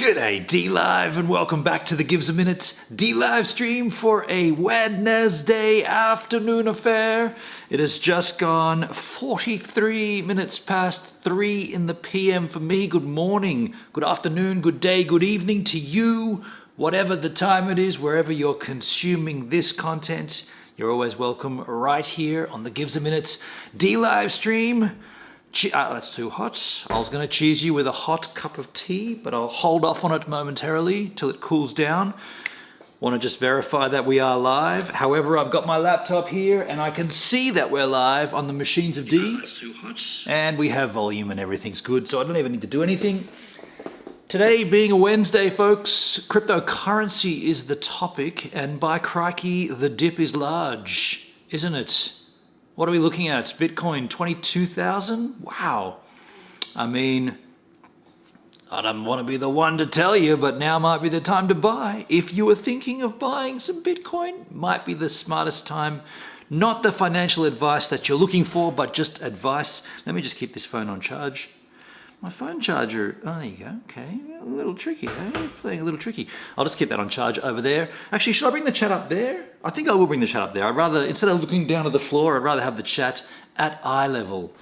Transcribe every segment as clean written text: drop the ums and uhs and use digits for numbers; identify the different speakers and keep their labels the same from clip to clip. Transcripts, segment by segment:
Speaker 1: G'day DLive and welcome back to the Gives a Minute DLive stream for a Wednesday afternoon affair. It has just gone 43 minutes past 3 in the PM for me. Good morning, good afternoon, good day, good evening to you. Whatever the time it is, wherever you're consuming this content, you're always welcome right here on the Gives a Minute DLive stream. That's too hot. I was going to cheese you with a hot cup of tea, but I'll hold off on it momentarily till it cools down. Want to just verify that we are live. However, I've got my laptop here and I can see that we're live on the machines of D. That's too hot. And we have volume and everything's good, so I don't even need to do anything. Today being a Wednesday, folks, cryptocurrency is the topic, and by crikey, the dip is large, isn't it? What are we looking at? It's Bitcoin 22,000? Wow. I mean, I don't want to be the one to tell you, but now might be the time to buy. If you were thinking of buying some Bitcoin, might be the smartest time. Not the financial advice that you're looking for, but just advice. Let me just keep this phone on charge. My phone charger, oh, there you go, okay, a little tricky, eh? Playing a little tricky. I'll just keep that on charge over there. Actually, should I bring the chat up there? I think I will bring the chat up there. I'd rather, instead of looking down at the floor, I'd rather have the chat at eye level.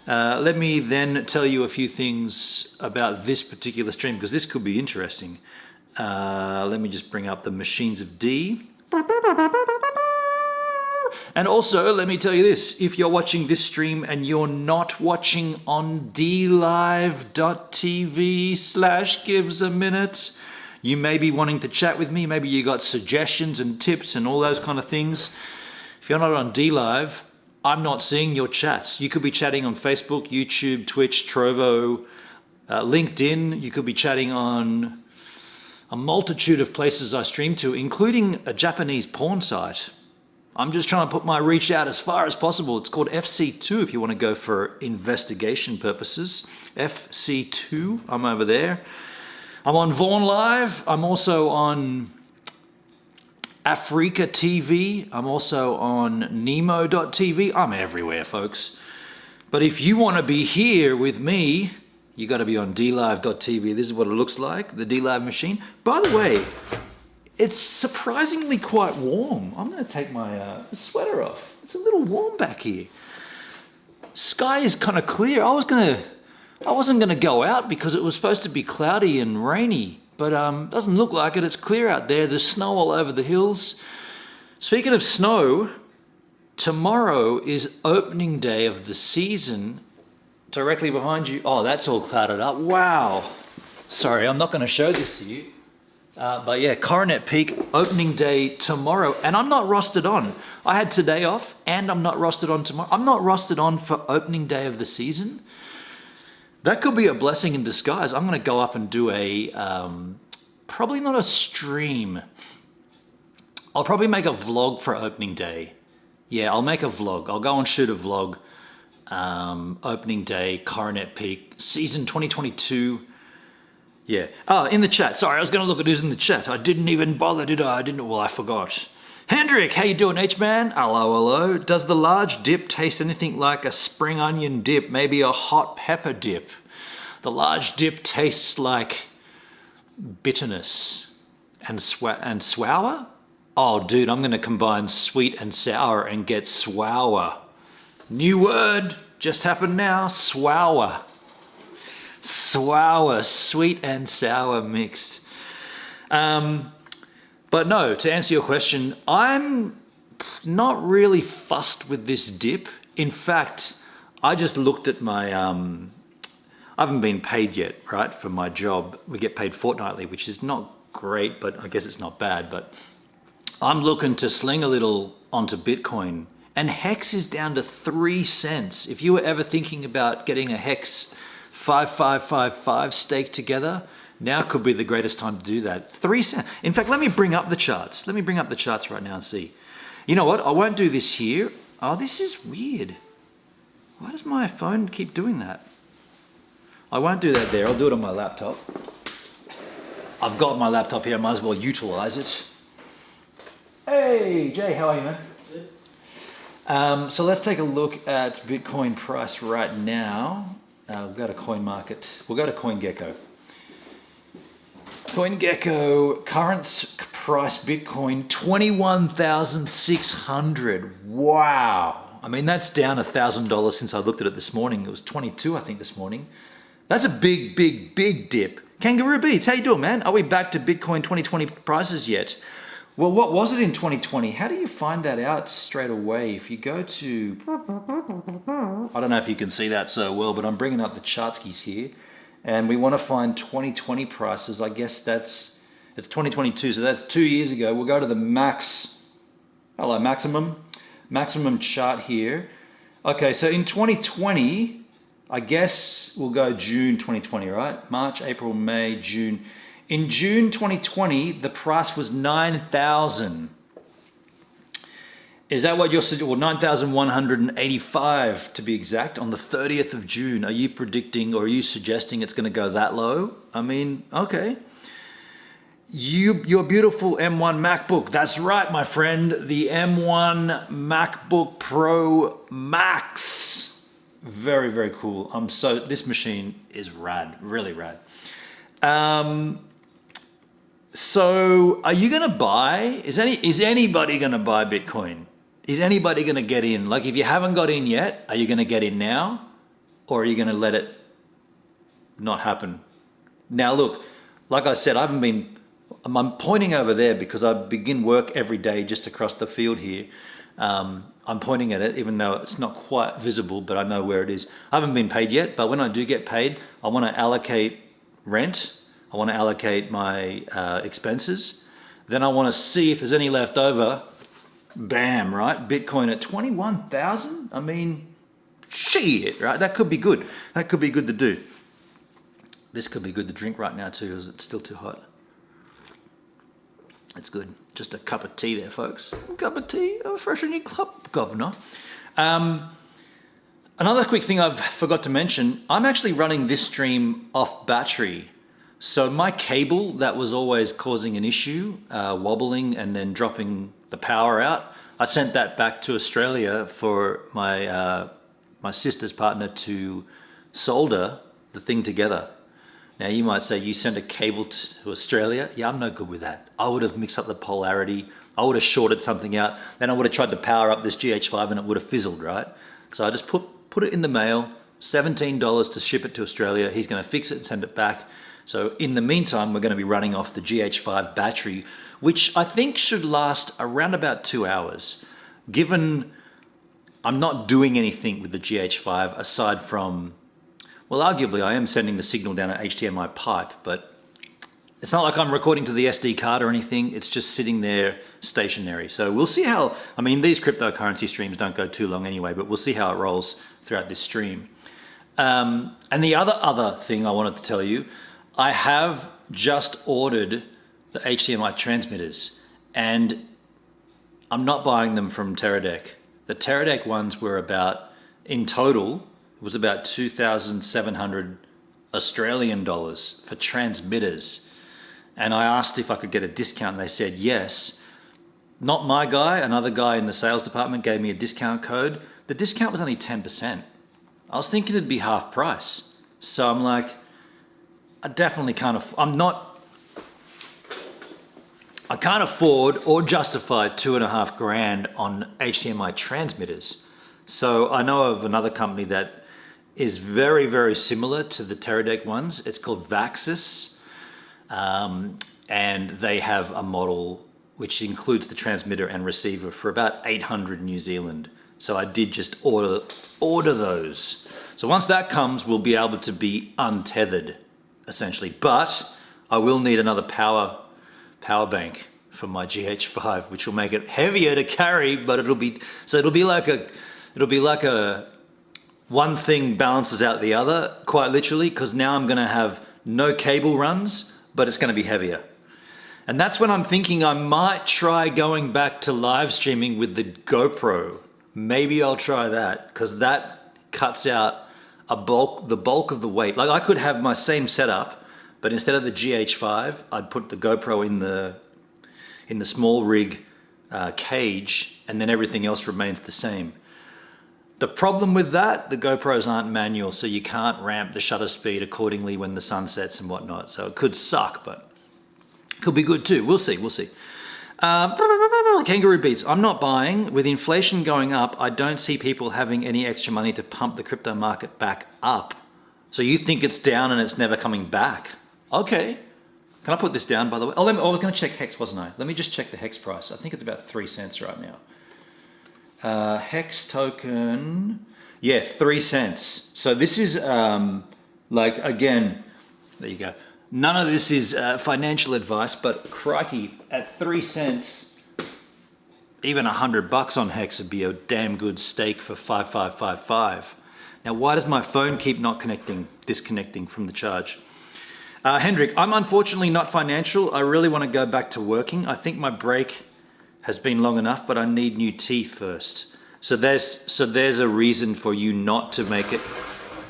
Speaker 1: Let me then tell you a few things about this particular stream, because this could be interesting. Let me just bring up the machines of D. And also, let me tell you this, if you're watching this stream and you're not watching on DLive.tv/givesaminute, you may be wanting to chat with me. Maybe you got suggestions and tips and all those kind of things. If you're not on DLive, I'm not seeing your chats. You could be chatting on Facebook, YouTube, Twitch, Trovo, LinkedIn. You could be chatting on a multitude of places I stream to, including a Japanese porn site. I'm just trying to put my reach out as far as possible. It's called FC2 if you want to go for investigation purposes. FC2, I'm over there. I'm on Vaughan Live. I'm also on Africa TV. I'm also on Nemo.tv. I'm everywhere, folks. But if you want to be here with me, you got to be on DLive.tv. This is what it looks like, the DLive machine. By the way, it's surprisingly quite warm. I'm going to take my sweater off. It's a little warm back here. Sky is kind of clear. I wasn't going to go out because it was supposed to be cloudy and rainy, but doesn't look like it. It's clear out there. There's snow all over the hills. Speaking of snow, tomorrow is opening day of the season. Directly behind you. Oh, that's all clouded up. Wow. Sorry, I'm not going to show this to you. But yeah, Coronet Peak, opening day tomorrow, and I'm not rostered on. I had today off, and I'm not rostered on tomorrow. I'm not rostered on for opening day of the season. That could be a blessing in disguise. I'm going to go up and do a, probably not a stream. I'll probably make a vlog for opening day. Yeah, I'll make a vlog. I'll go and shoot a vlog. Opening day, Coronet Peak, season 2022. Yeah. Oh, in the chat. Sorry, I was going to look at who's in the chat. I didn't even bother, did I? Well, I forgot. Hendrik, how you doing, H-Man? Hello, hello. Does the large dip taste anything like a spring onion dip? Maybe a hot pepper dip? The large dip tastes like bitterness and sour? Oh, dude, I'm going to combine sweet and sour and get swour. New word. Just happened now. Swour. Swour, sweet and sour mixed. But no, to answer your question, I'm not really fussed with this dip. In fact, I just looked at my, I haven't been paid yet, right, for my job. We get paid fortnightly, which is not great, but I guess it's not bad. But I'm looking to sling a little onto Bitcoin, and Hex is down to 3 cents. If you were ever thinking about getting a Hex 5555 stake together, now could be the greatest time to do that. 3 cents. In fact, let me bring up the charts. Let me bring up the charts right now and see. You know what? I won't do this here. Oh, this is weird. Why does my phone keep doing that? I won't do that there. I'll do it on my laptop. I've got my laptop here. I might as well utilize it. Hey, Jay, how are you, man? Good. So let's take a look at Bitcoin price right now. We'll go to CoinMarket. We'll go to CoinGecko. CoinGecko, current price Bitcoin, 21,600. Wow. I mean, that's down $1,000 since I looked at it this morning. It was 22, I think, this morning. That's a big, big, big dip. Kangaroo Beats, how you doing, man? Are we back to Bitcoin 2020 prices yet? Well, what was it in 2020? How do you find that out straight away? If you go to, I don't know if you can see that so well, but I'm bringing up the chartskis here, and we want to find 2020 prices. I guess it's 2022, so that's 2 years ago. We'll go to the maximum chart here. Okay, so in 2020, I guess we'll go June 2020, right? March, April, May, June. In June 2020, the price was 9,000. Is that what you're suggesting? Well, 9,185 to be exact, on the 30th of June. Are you predicting, or are you suggesting it's going to go that low? I mean, okay. Your beautiful M1 MacBook. That's right, my friend. The M1 MacBook Pro Max. Very, very cool. This machine is rad, really rad. So are you going to buy, is anybody going to buy Bitcoin? Is anybody going to get in? Like, if you haven't got in yet, are you going to get in now? Or are you going to let it not happen? Now, look, like I said, I'm pointing over there because I begin work every day just across the field here. I'm pointing at it, even though it's not quite visible, but I know where it is. I haven't been paid yet, but when I do get paid, I want to allocate rent. I want to allocate my expenses. Then I want to see if there's any left over. Bam, right? Bitcoin at 21,000? I mean, shit, right? That could be good. That could be good to do. This could be good to drink right now too, as it's still too hot. It's good. Just a cup of tea there, folks. A cup of tea, a fresh new cup, governor. Another quick thing I forgot to mention, I'm actually running this stream off battery. So my cable that was always causing an issue, wobbling and then dropping the power out, I sent that back to Australia for my sister's partner to solder the thing together. Now you might say, you sent a cable to Australia? Yeah, I'm no good with that. I would have mixed up the polarity. I would have shorted something out. Then I would have tried to power up this GH5 and it would have fizzled, right? So I just put it in the mail, $17 to ship it to Australia. He's going to fix it and send it back. So in the meantime, we're going to be running off the GH5 battery, which I think should last around about 2 hours. Given I'm not doing anything with the GH5 aside from, well, arguably I am sending the signal down an HDMI pipe, but it's not like I'm recording to the SD card or anything. It's just sitting there stationary. So we'll see how, I mean, these cryptocurrency streams don't go too long anyway, but we'll see how it rolls throughout this stream. And the other thing I wanted to tell you, I have just ordered the HDMI transmitters and I'm not buying them from Teradek. The Teradek ones were about, in total, it was about 2,700 Australian dollars for transmitters. And I asked if I could get a discount and they said yes. Not my guy, another guy in the sales department gave me a discount code. The discount was only 10%. I was thinking it'd be half price. So I'm like, I definitely can't I can't afford or justify $2,500 on HDMI transmitters. So I know of another company that is very, very similar to the Teradek ones. It's called Vaxis. And they have a model which includes the transmitter and receiver for about 800 New Zealand. So I did just order those. So once that comes, we'll be able to be untethered, essentially. But I will need another power bank for my GH5, which will make it heavier to carry, but it'll be like a one thing balances out the other, quite literally, because now I'm gonna have no cable runs, but it's gonna be heavier. And that's when I'm thinking I might try going back to live streaming with the GoPro. Maybe I'll try that, because that cuts out the bulk of the weight. Like I could have my same setup, but instead of the GH5, I'd put the GoPro in the small rig cage, and then everything else remains the same. The problem with that, the GoPros aren't manual, so you can't ramp the shutter speed accordingly when the sun sets and whatnot. So it could suck, but Could be good too. We'll see. We'll see. Kangaroo Beats. I'm not buying. With inflation going up, I don't see people having any extra money to pump the crypto market back up. So you think it's down and it's never coming back? Okay. Can I put this down, by the way? Oh, I was going to check Hex, wasn't I? Let me just check the Hex price. I think it's about 3 cents right now. Hex token, yeah, 3 cents. So this is like, again, there you go. None of this is financial advice, but crikey, at 3 cents, even $100 on Hex would be a damn good stake for 5555. Now, why does my phone keep not disconnecting from the charge? Hendrik, I'm unfortunately not financial. I really want to go back to working. I think my break has been long enough, but I need new teeth first. So there's a reason for you not to make it.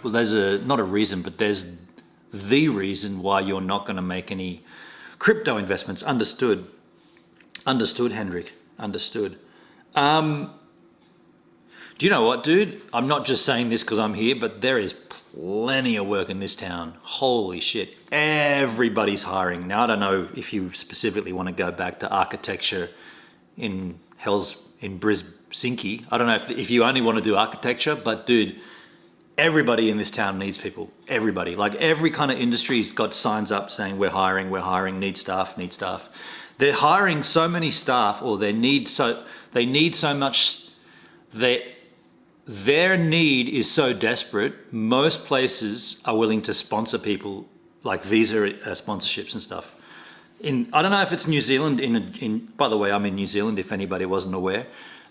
Speaker 1: Well, not a reason, but there's the reason why you're not going to make any crypto investments. Understood. Understood, Hendrik. Understood. Do you know what, dude? I'm not just saying this because I'm here, but there is plenty of work in this town. Holy shit. Everybody's hiring. Now, I don't know if you specifically want to go back to architecture in Brisbane. I don't know if you only want to do architecture, but dude, everybody in this town needs people. Everybody. Like every kind of industry's got signs up saying we're hiring, need staff. They're hiring so many staff, or they need so much. Their need is so desperate, most places are willing to sponsor people, like visa sponsorships and stuff. I don't know if it's New Zealand, by the way, I'm in New Zealand if anybody wasn't aware,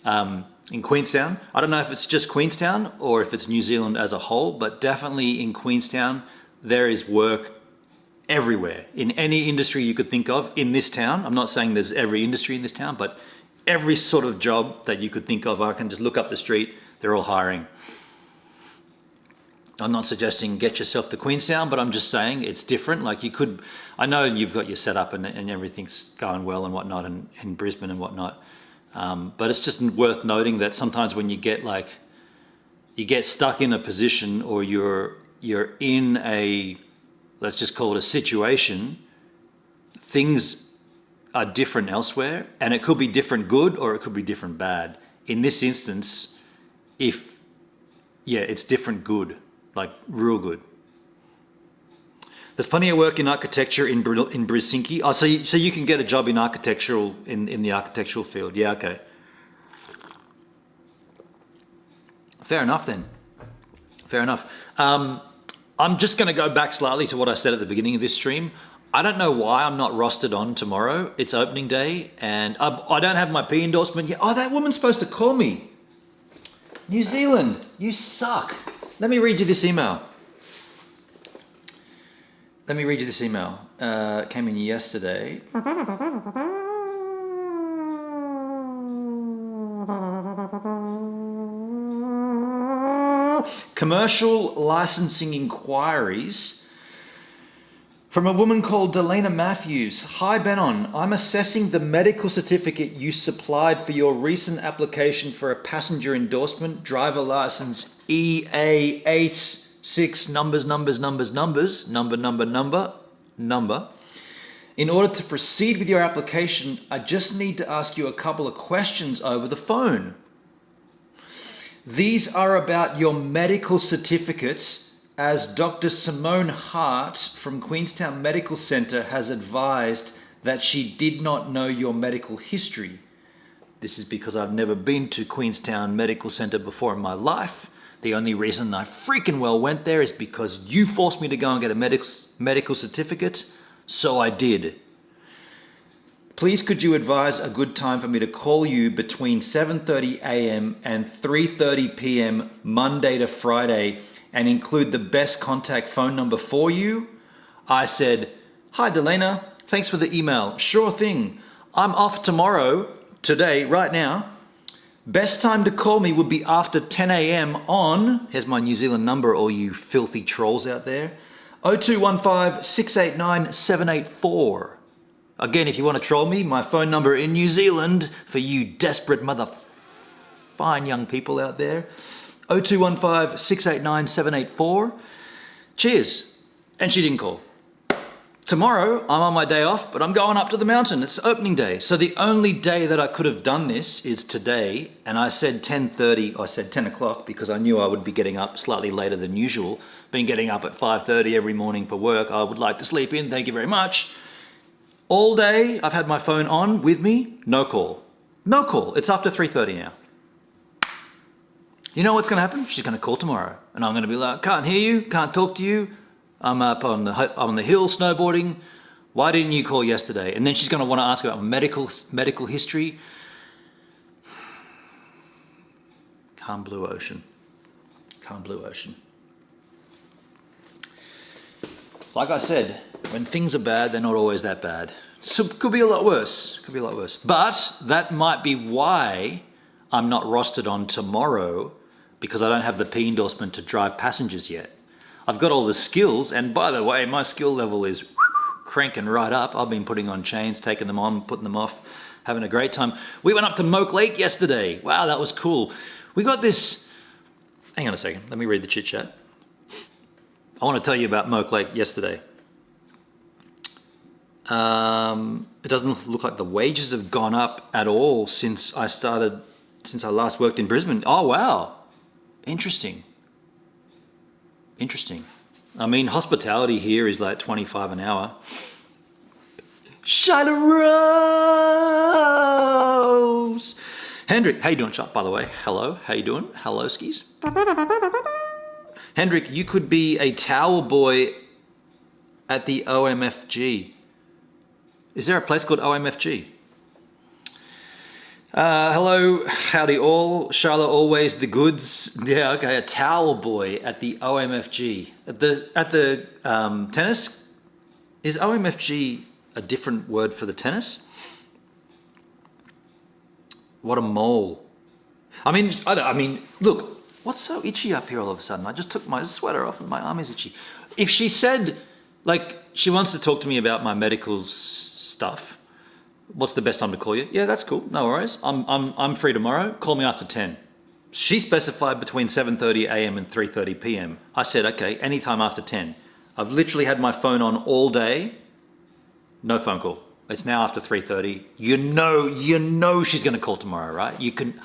Speaker 1: in Queenstown. I don't know if it's just Queenstown or if it's New Zealand as a whole, but definitely in Queenstown, there is work everywhere. In any industry you could think of in this town. I'm not saying there's every industry in this town, but every sort of job that you could think of, I can just look up the street, they're all hiring. I'm not suggesting get yourself to Queenstown, but I'm just saying it's different. Like I know you've got your setup and everything's going well and whatnot in Brisbane and whatnot. But it's just worth noting that sometimes when you get stuck in a position, or you're in let's just call it a situation, things are different elsewhere, and it could be different good or it could be different bad. In this instance, it's different good, like real good. There's plenty of work in architecture in Brisbane. Oh, so you can get a job in the architectural field. Yeah, okay. Fair enough then. Fair enough. I'm just going to go back slightly to what I said at the beginning of this stream. I don't know why I'm not rostered on tomorrow. It's opening day, and I don't have my P endorsement yet. Oh, that woman's supposed to call me. New Zealand, you suck. Let me read you this email. It came in yesterday. Commercial licensing inquiries from a woman called Delana Matthews. Hi Benon, I'm assessing the medical certificate you supplied for your recent application for a passenger endorsement, driver license EA86 number. In order to proceed with your application, I just need to ask you a couple of questions over the phone. These are about your medical certificates, as Dr. Simone Hart from Queenstown Medical Centre has advised that she did not know your medical history. This is because I've never been to Queenstown Medical Centre before in my life. The only reason I freaking well went there is because you forced me to go and get a medical certificate, so I did. Please could you advise a good time for me to call you between 7:30 a.m. and 3:30 p.m. Monday to Friday and include the best contact phone number for you? I said, hi Delana, thanks for the email. Sure thing. I'm off today, right now. Best time to call me would be after 10 a.m. on, here's my New Zealand number, all you filthy trolls out there, 0215 689 784. Again, if you want to troll me, my phone number in New Zealand for you desperate fine young people out there, 0215 689 784. Cheers. And she didn't call. Tomorrow, I'm on my day off, but I'm going up to the mountain. It's opening day. So the only day that I could have done this is today. And I said 10:30, I said 10 o'clock because I knew I would be getting up slightly later than usual. Been getting up at 5:30 every morning for work. I would like to sleep in, thank you very much. All day, I've had my phone on with me, no call. No call, it's after 3:30 now. You know what's gonna happen? She's gonna call tomorrow. And I'm gonna be like, can't hear you, can't talk to you. I'm up on the hill snowboarding. Why didn't you call yesterday? And then she's going to want to ask about medical history. Calm blue ocean. Calm blue ocean. Like I said, when things are bad, they're not always that bad. So could be a lot worse. Could be a lot worse. But that might be why I'm not rostered on tomorrow, because I don't have the P endorsement to drive passengers yet. I've got all the skills, and by the way, my skill level is cranking right up. I've been putting on chains, taking them on, putting them off, having a great time. We went up to Moke Lake yesterday. Wow, that was cool. We got this, hang on a second, let me read the chit chat. I want to tell you about Moke Lake yesterday. It doesn't look like the wages have gone up at all since I last worked in Brisbane. Oh, wow. Interesting. Interesting. I mean, hospitality here is like 25 an hour. Shiloh Rose! Hendrik, how you doing, Chop, by the way? Hello, how you doing? Hello, skis. Hendrik, you could be a towel boy at the OMFG. Is there a place called OMFG? Hello, howdy all. Charlotte, always the goods. Yeah, okay, a towel boy at the OMFG. At the tennis? Is OMFG a different word for the tennis? What a mole. I mean, look, what's so itchy up here all of a sudden? I just took my sweater off and my arm is itchy. If she said, like, she wants to talk to me about my medical stuff, what's the best time to call you? Yeah, that's cool. No worries. I'm free tomorrow. Call me after 10. She specified between 7:30 a.m. and 3:30 p.m. I said, okay, anytime after 10. I've literally had my phone on all day. No phone call. It's now after 3:30. You know she's going to call tomorrow, right? You can.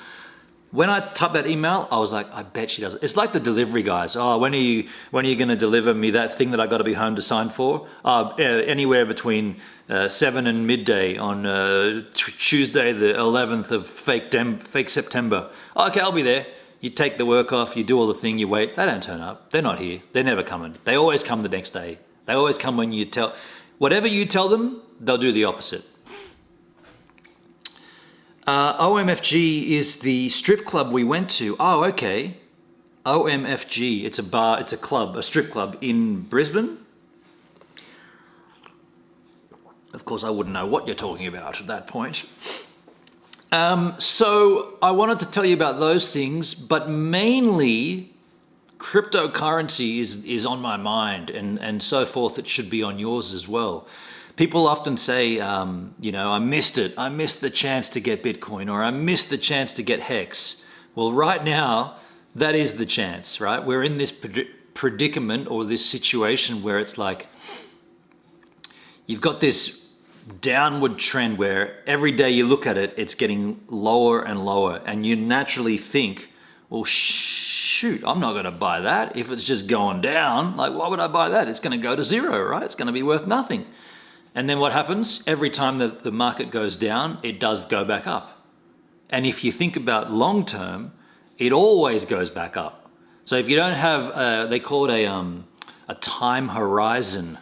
Speaker 1: When I typed that email, I was like, I bet she does. It's like the delivery guys. Oh, when are you going to deliver me that thing that I got to be home to sign for? Anywhere between 7 and midday on Tuesday, the 11th of fake September. Okay, I'll be there. You take the work off, you do all the thing, you wait. They don't turn up. They're not here. They're never coming. They always come the next day. They always come when you tell. Whatever you tell them, they'll do the opposite. OMFG is the strip club we went to. Oh, okay. OMFG, it's a bar, it's a club, a strip club in Brisbane. Of course, I wouldn't know what you're talking about at that point. So I wanted to tell you about those things, but mainly cryptocurrency is on my mind, and so forth. It should be on yours as well. People often say, I missed it. I missed the chance to get Bitcoin, or I missed the chance to get Hex. Well, right now, that is the chance, right? We're in this predicament or this situation where it's like, you've got this downward trend where every day you look at it, it's getting lower and lower. And you naturally think, well, shoot, I'm not going to buy that. If it's just going down, like, why would I buy that? It's going to go to zero, right? It's going to be worth nothing. And then what happens? Every time that the market goes down, it does go back up. And if you think about long term, it always goes back up. So if you don't have, they call it a time horizon.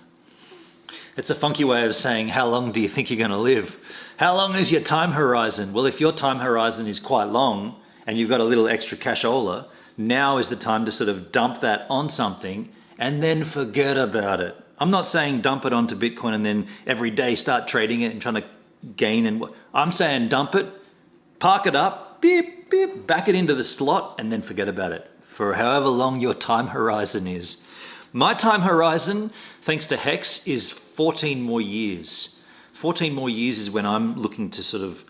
Speaker 1: It's a funky way of saying, how long do you think you're going to live? How long is your time horizon? Well, if your time horizon is quite long and you've got a little extra cashola, now is the time to sort of dump that on something and then forget about it. I'm not saying dump it onto Bitcoin and then every day start trading it and trying to gain. And I'm saying dump it, park it up, beep, beep, back it into the slot and then forget about it for however long your time horizon is. My time horizon, thanks to Hex, is 14 more years. 14 more years is when I'm looking to sort of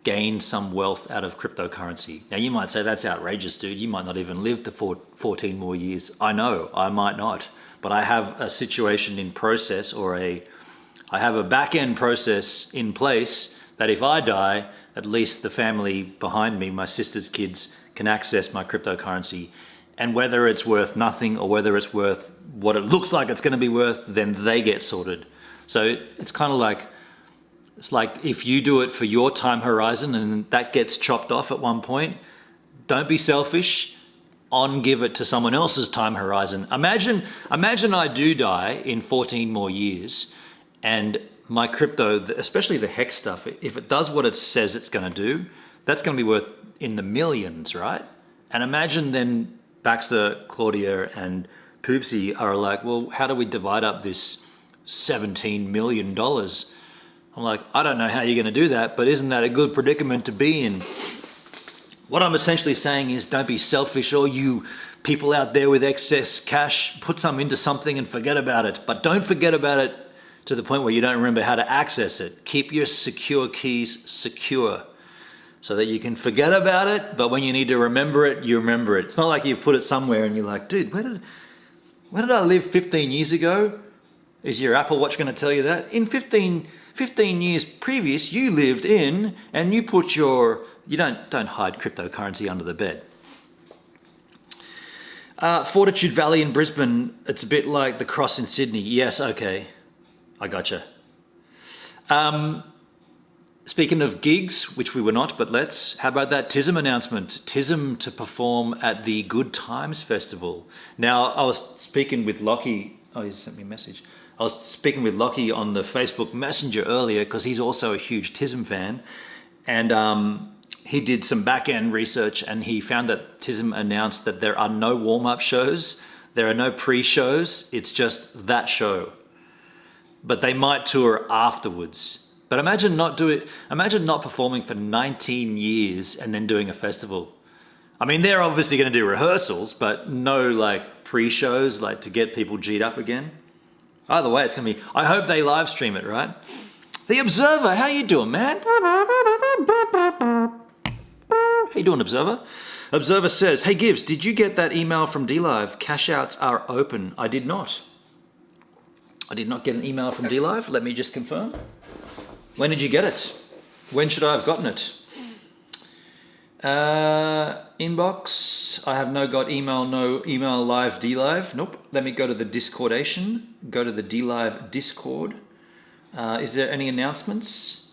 Speaker 1: gain some wealth out of cryptocurrency. Now you might say that's outrageous, dude. You might not even live to 14 more years. I know, I might not. But I have a situation in process or a I have a back-end process in place that if I die, at least the family behind me, my sister's kids, can access my cryptocurrency. And whether it's worth nothing or whether it's worth what it looks like it's going to be worth, then they get sorted. So it's kind of like, it's like if you do it for your time horizon and that gets chopped off at one point, don't be selfish, give it to someone else's time horizon. Imagine I do die in 14 more years and my crypto, especially the hex stuff, if it does what it says it's going to do, that's going to be worth in the millions, right? And imagine then Baxter, Claudia, and Poopsie are like, well, how do we divide up this $17 million? I'm like, I don't know how you're going to do that, but isn't that a good predicament to be in? What I'm essentially saying is don't be selfish, or you people out there with excess cash, put some into something and forget about it. But don't forget about it to the point where you don't remember how to access it. Keep your secure keys secure so that you can forget about it, but when you need to remember it, you remember it. It's not like you put it somewhere and you're like, dude, where did I live 15 years ago? Is your Apple Watch going to tell you that? In 15 years previous, you lived in, and you put your, you don't hide cryptocurrency under the bed. Fortitude Valley in Brisbane, it's a bit like the Cross in Sydney. Yes, okay, I gotcha. Speaking of gigs, which we were not, but how about that TISM announcement? TISM to perform at the Good Times Festival. Now, I was speaking with Lockie, he sent me a message. I was speaking with Lockie on the Facebook Messenger earlier because he's also a huge TISM fan. And he did some back-end research and he found that TISM announced that there are no warm-up shows, there are no pre-shows, it's just that show. But they might tour afterwards. But imagine not performing for 19 years and then doing a festival. I mean, they're obviously going to do rehearsals, but no like pre-shows, like to get people G'd up again. Either way, it's going to be, I hope they live stream it, right? The Observer, how you doing, man? How you doing, Observer? Observer says, hey Gibbs, did you get that email from DLive? Cash outs are open. I did not. I did not get an email from DLive. Let me just confirm. When did you get it? When should I have gotten it? Inbox. I have no email live DLive. Nope. Let me go to the Discordation. Go to the DLive Discord. Is there any announcements?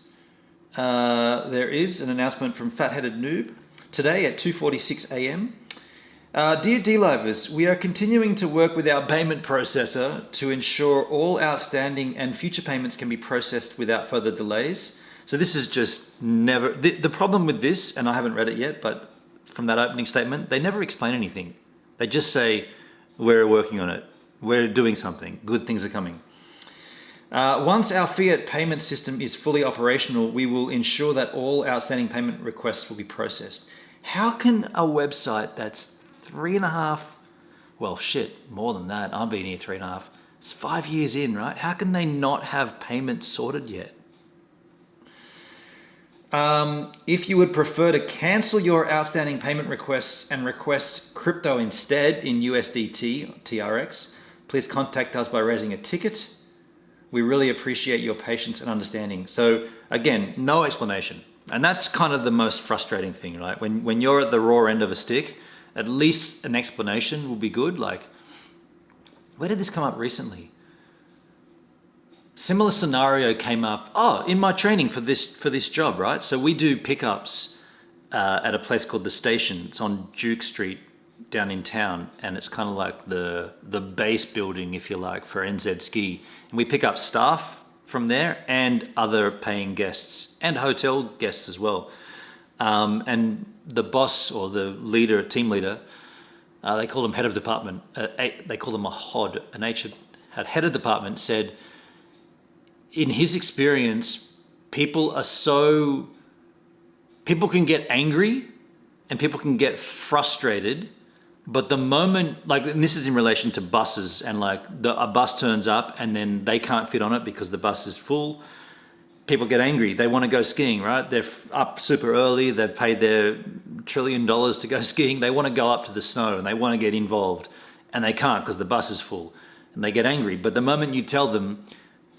Speaker 1: There is an announcement from Fat-Headed Noob today at 2:46 a.m. Dear DLivers, we are continuing to work with our payment processor to ensure all outstanding and future payments can be processed without further delays. So this is just never, the problem with this, and I haven't read it yet, but from that opening statement, they never explain anything. They just say, we're working on it, we're doing something, good things are coming. Once our fiat payment system is fully operational, we will ensure that all outstanding payment requests will be processed. How can a website that's 3.5, well shit, more than that, I've been here 3.5, it's 5 years in, right? How can they not have payments sorted yet? If you would prefer to cancel your outstanding payment requests and request crypto instead in USDT, TRX, please contact us by raising a ticket. We really appreciate your patience and understanding. So again, no explanation. And that's kind of the most frustrating thing, right? When you're at the raw end of a stick, at least an explanation will be good. Like, where did this come up recently? Similar scenario came up, in my training for this job, right? So we do pickups at a place called The Station. It's on Duke Street down in town, and it's kind of like the base building, if you like, for NZ Ski. And we pick up staff from there and other paying guests and hotel guests as well. And the boss or the leader, team leader, they call him head of department. They call him a HOD. An head of department said, in his experience, people can get angry and people can get frustrated, but the moment, like, and this is in relation to buses, and like a bus turns up and then they can't fit on it because the bus is full. People get angry. They want to go skiing, right? They're up super early. They've paid their $1 trillion to go skiing. They want to go up to the snow and they want to get involved, and they can't because the bus is full, and they get angry. But the moment you tell them,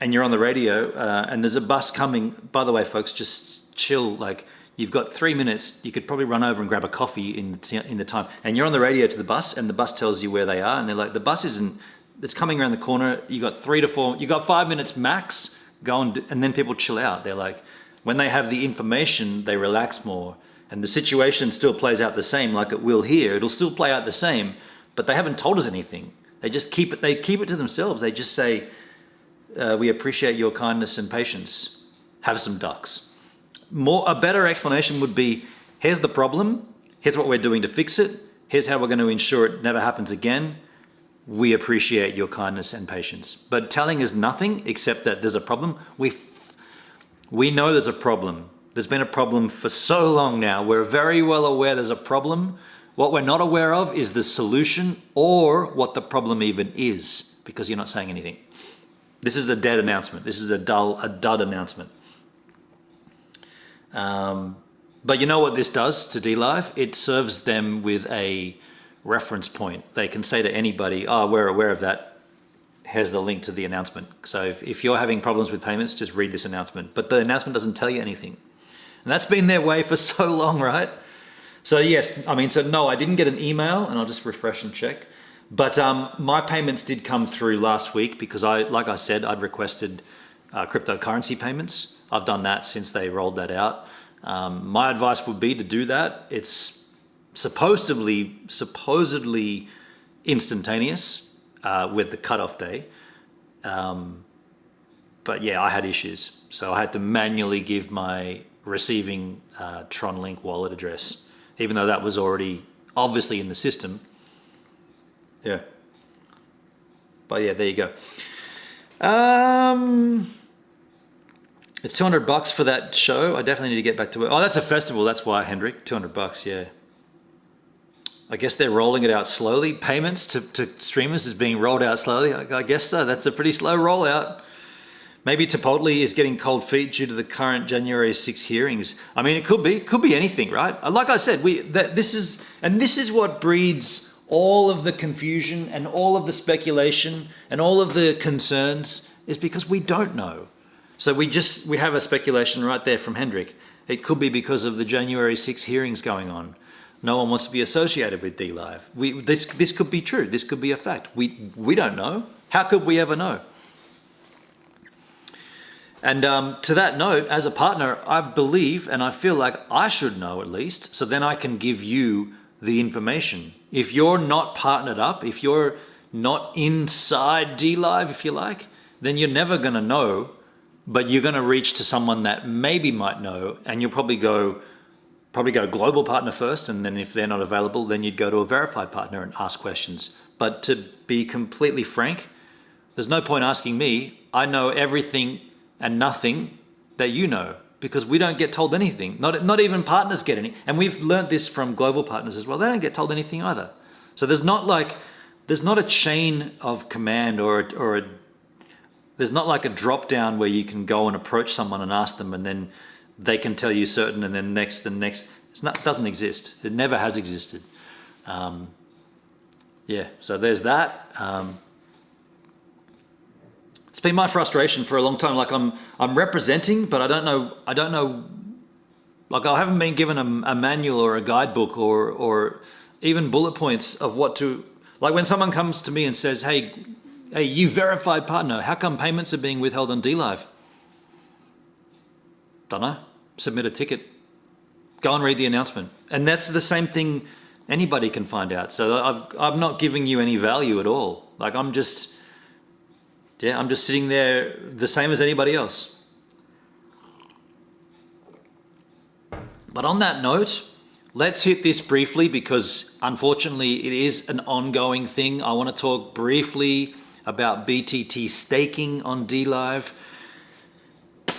Speaker 1: and you're on the radio, and there's a bus coming. By the way, folks, just chill. Like, you've got 3 minutes. You could probably run over and grab a coffee in the time. And you're on the radio to the bus, and the bus tells you where they are, and they're like, the bus isn't. It's coming around the corner. You got 3 to 4. You got 5 minutes max. Go and then people chill out. They're like, when they have the information, they relax more, and the situation still plays out the same, like it will here. It'll still play out the same, but they haven't told us anything. They just keep it. They keep it to themselves. They just say, "We appreciate your kindness and patience. Have some ducks." A better explanation would be, "Here's the problem. Here's what we're doing to fix it. Here's how we're going to ensure it never happens again. We appreciate your kindness and patience." But telling us nothing except that there's a problem. We know there's a problem. There's been a problem for so long now. We're very well aware there's a problem. What we're not aware of is the solution or what the problem even is, because you're not saying anything. This is a dead announcement. This is a dud announcement. But you know what this does to DLive? It serves them with a reference point. They can say to anybody, "Oh, we're aware of that. Here's the link to the announcement." So if you're having problems with payments, just read this announcement. But the announcement doesn't tell you anything. And that's been their way for so long, right? So yes, no, I didn't get an email, and I'll just refresh and check. But my payments did come through last week because like I said, I'd requested cryptocurrency payments. I've done that since they rolled that out. My advice would be to do that. It's supposedly instantaneous with the cutoff day. But yeah, I had issues. So I had to manually give my receiving Tronlink wallet address, even though that was already obviously in the system. Yeah. But yeah, there you go. It's $200 for that show. I definitely need to get back to it. Oh, that's a festival. That's why, Hendrik. $200, yeah. I guess they're rolling it out slowly. Payments to streamers is being rolled out slowly. I guess so. That's a pretty slow rollout. Maybe Chipotle is getting cold feet due to the current January 6 hearings. I mean, it could be anything, right? Like I said, this is what breeds all of the confusion and all of the speculation and all of the concerns, is because we don't know. So we have a speculation right there from Hendrik. It could be because of the January 6 hearings going on. No one wants to be associated with DLive. This could be true. This could be a fact. We don't know. How could we ever know? And to that note, as a partner, I believe and I feel like I should know at least, so then I can give you the information. If you're not partnered up, if you're not inside DLive, if you like, then you're never going to know, but you're going to reach to someone that maybe might know, and you'll probably go global partner first, and then if they're not available, then you'd go to a verified partner and ask questions. But to be completely frank, there's no point asking me. I know everything and nothing that you know, because we don't get told anything. Not even partners get any. And we've learned this from global partners as well. They don't get told anything either. So there's not a chain of command there's not like a drop down where you can go and approach someone and ask them, and then they can tell you certain, and then next and next. It doesn't exist. It never has existed. Yeah, so there's that. It's been my frustration for a long time. Like I'm representing, but I don't know. Like I haven't been given a manual or a guidebook or even bullet points of what to. Like when someone comes to me and says, "Hey, you verified partner, how come payments are being withheld on DLive?" Don't know. Submit a ticket. Go and read the announcement. And that's the same thing anybody can find out. So I'm not giving you any value at all. Like I'm just sitting there the same as anybody else. But on that note, let's hit this briefly because unfortunately it is an ongoing thing. I want to talk briefly about BTT staking on DLive.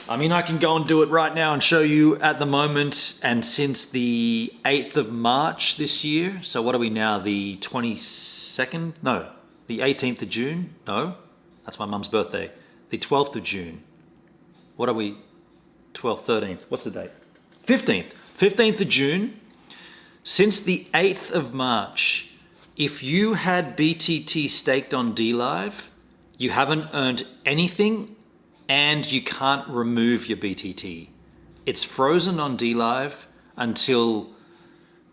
Speaker 1: I mean, I can go and do it right now and show you at the moment, and since the 8th of March this year, so what are we now, the 22nd? No, the 18th of June? No, that's my mum's birthday. The 12th of June. What are we? 12th, 13th, what's the date? 15th of June. Since the 8th of March, if you had BTT staked on DLive, you haven't earned anything and you can't remove your BTT. It's frozen on DLive until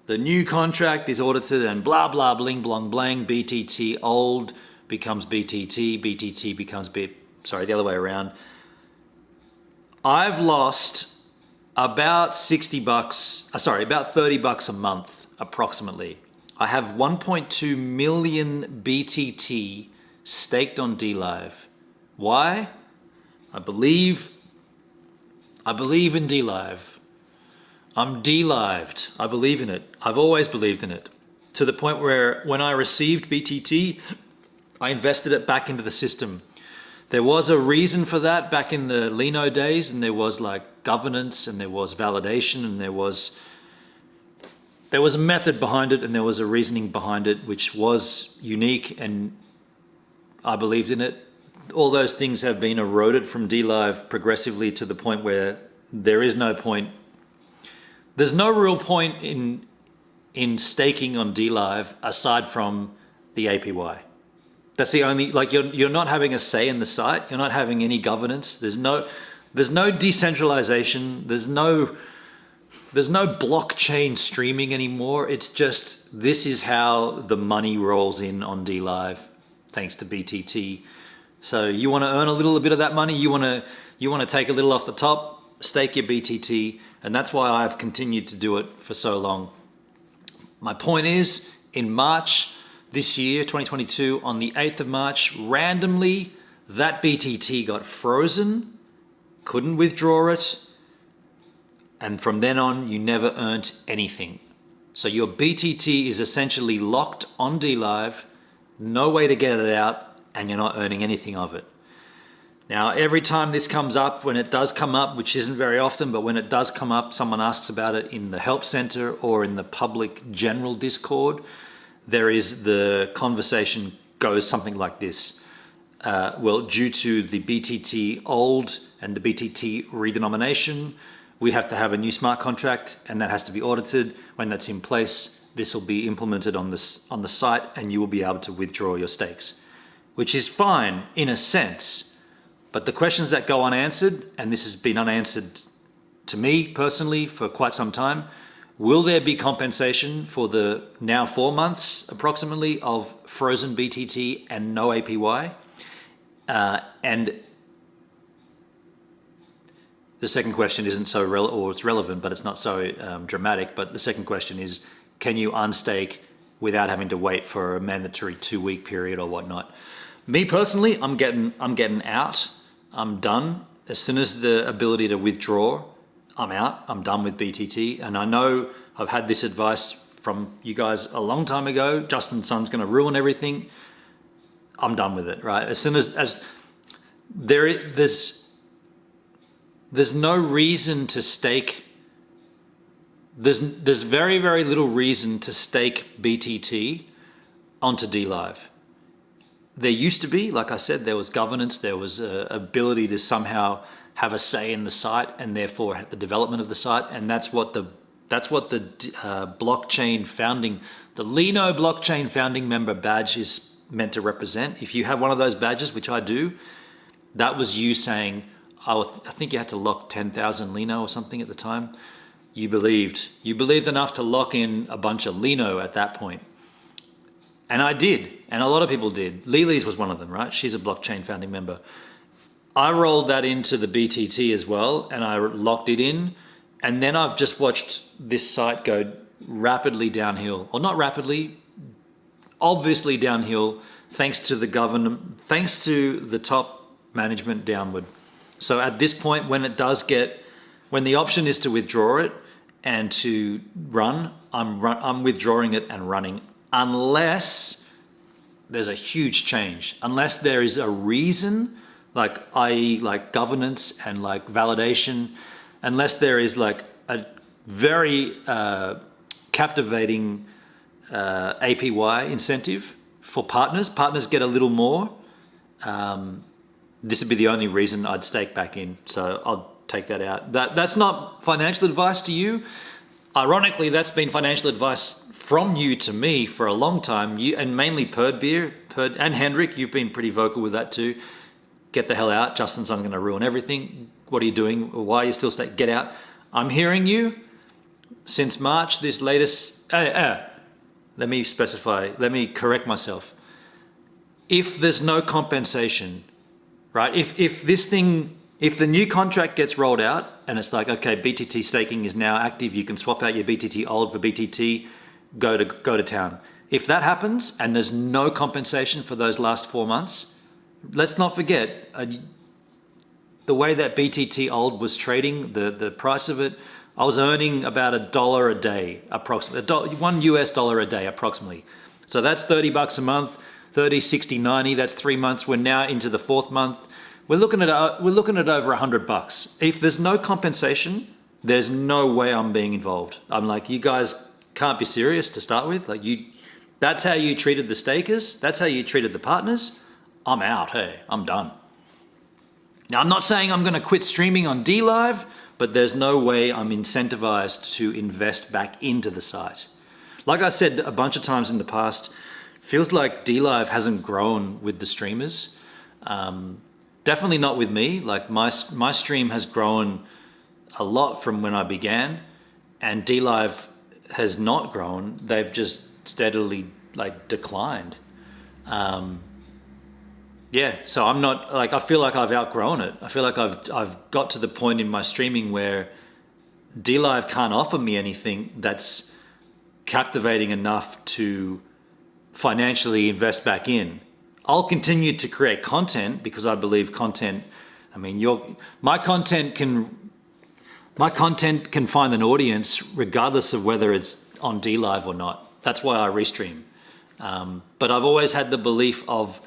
Speaker 1: the new contract is audited and blah, blah, bling, blong, blang, BTT old becomes BTT, BTT becomes the other way around. I've lost about about $30 a month, approximately. I have 1.2 million BTT staked on DLive. Why? I believe in DLive. I'm DLived. I believe in it. I've always believed in it. To the point where when I received BTT, I invested it back into the system. There was a reason for that back in the Lino days, and there was like governance, and there was validation, and there was a method behind it, and there was a reasoning behind it, which was unique, and I believed in it. All those things have been eroded from DLive progressively to the point where there is no point. There's no real point in staking on DLive aside from the APY. That's the only, like you're not having a say in the site. You're not having any governance. There's no decentralization. There's no blockchain streaming anymore. It's just, this is how the money rolls in on DLive, thanks to BTT. So you want to earn a little bit of that money. You want to take a little off the top, stake your BTT, and that's why I've continued to do it for so long. My point is, in March this year, 2022, on the 8th of March, randomly, that BTT got frozen, couldn't withdraw it, and from then on, you never earned anything. So your BTT is essentially locked on DLive, no way to get it out, and you're not earning anything of it. Now, every time this comes up, when it does come up, which isn't very often, but when it does come up, someone asks about it in the help center or in the public general Discord, there is the conversation goes something like this. Well, due to the BTT old and the BTT redenomination, we have to have a new smart contract, and that has to be audited. When that's in place, this will be implemented on the site, and you will be able to withdraw your stakes, which is fine in a sense. But the questions that go unanswered, and this has been unanswered to me personally for quite some time, will there be compensation for the now 4 months approximately of frozen BTT and no APY? And the second question isn't so it's relevant, but it's not so dramatic. But the second question is, can you unstake without having to wait for a mandatory 2-week period or whatnot? Me personally, I'm getting out. I'm done. As soon as the ability to withdraw, I'm out. I'm done with BTT. And I know I've had this advice from you guys a long time ago. Justin Sun's going to ruin everything. I'm done with it, right? As soon as there's no reason to stake. There's very, very little reason to stake BTT onto DLive. There used to be, like I said, there was governance, there was ability to somehow have a say in the site and therefore the development of the site, and that's what the blockchain founding, the Lino blockchain founding member badge is meant to represent. If you have one of those badges, which I do, that was you saying, I think you had to lock 10,000 Lino or something at the time. You believed enough to lock in a bunch of Lino at that point. And I did, and a lot of people did. Lily's was one of them, right? She's a blockchain founding member. I rolled that into the BTT as well, and I locked it in, and then I've just watched this site go rapidly downhill, or not rapidly, obviously downhill, thanks to the government, thanks to the top management downward. So at this point, when the option is to withdraw it and to run, I'm withdrawing it and running, unless there's a huge change, unless there is a reason, i.e. like governance and like validation, unless there is like a very captivating APY incentive for partners. Partners get a little more. This would be the only reason I'd stake back in. So I'll take that out. That's not financial advice to you. Ironically, that's been financial advice from you to me for a long time. You, and mainly Perd Beer, and Hendrik, you've been pretty vocal with that too. get the hell out. Justin's going to ruin everything. What are you doing? Why are you still staying? Get out. I'm hearing you since March, this latest, let me specify, let me correct myself. If there's no compensation, right? If the new contract gets rolled out and it's like, okay, BTT staking is now active, you can swap out your BTT old for BTT, go to town. If that happens and there's no compensation for those last 4 months, let's not forget the way that BTT old was trading, the price of it, I was earning about $1 a day, approximately, $1 a day, approximately. So that's $30 a month, 30, 60, 90, that's 3 months. We're now into the 4th month. We're looking at over $100. If there's no compensation, there's no way I'm being involved. I'm like, you guys can't be serious to start with. Like that's how you treated the stakers. That's how you treated the partners. I'm out. Hey, I'm done. Now, I'm not saying I'm going to quit streaming on DLive, but there's no way I'm incentivized to invest back into the site. Like I said a bunch of times in the past, feels like DLive hasn't grown with the streamers. Definitely not with me. Like my stream has grown a lot from when I began, and DLive has not grown. They've just steadily declined. Yeah, so I'm not I feel like I've outgrown it. I feel like I've got to the point in my streaming where DLive can't offer me anything that's captivating enough to financially invest back in. I'll continue to create content because I believe content, my content can find an audience regardless of whether it's on DLive or not. That's why I restream. But I've always had the belief of,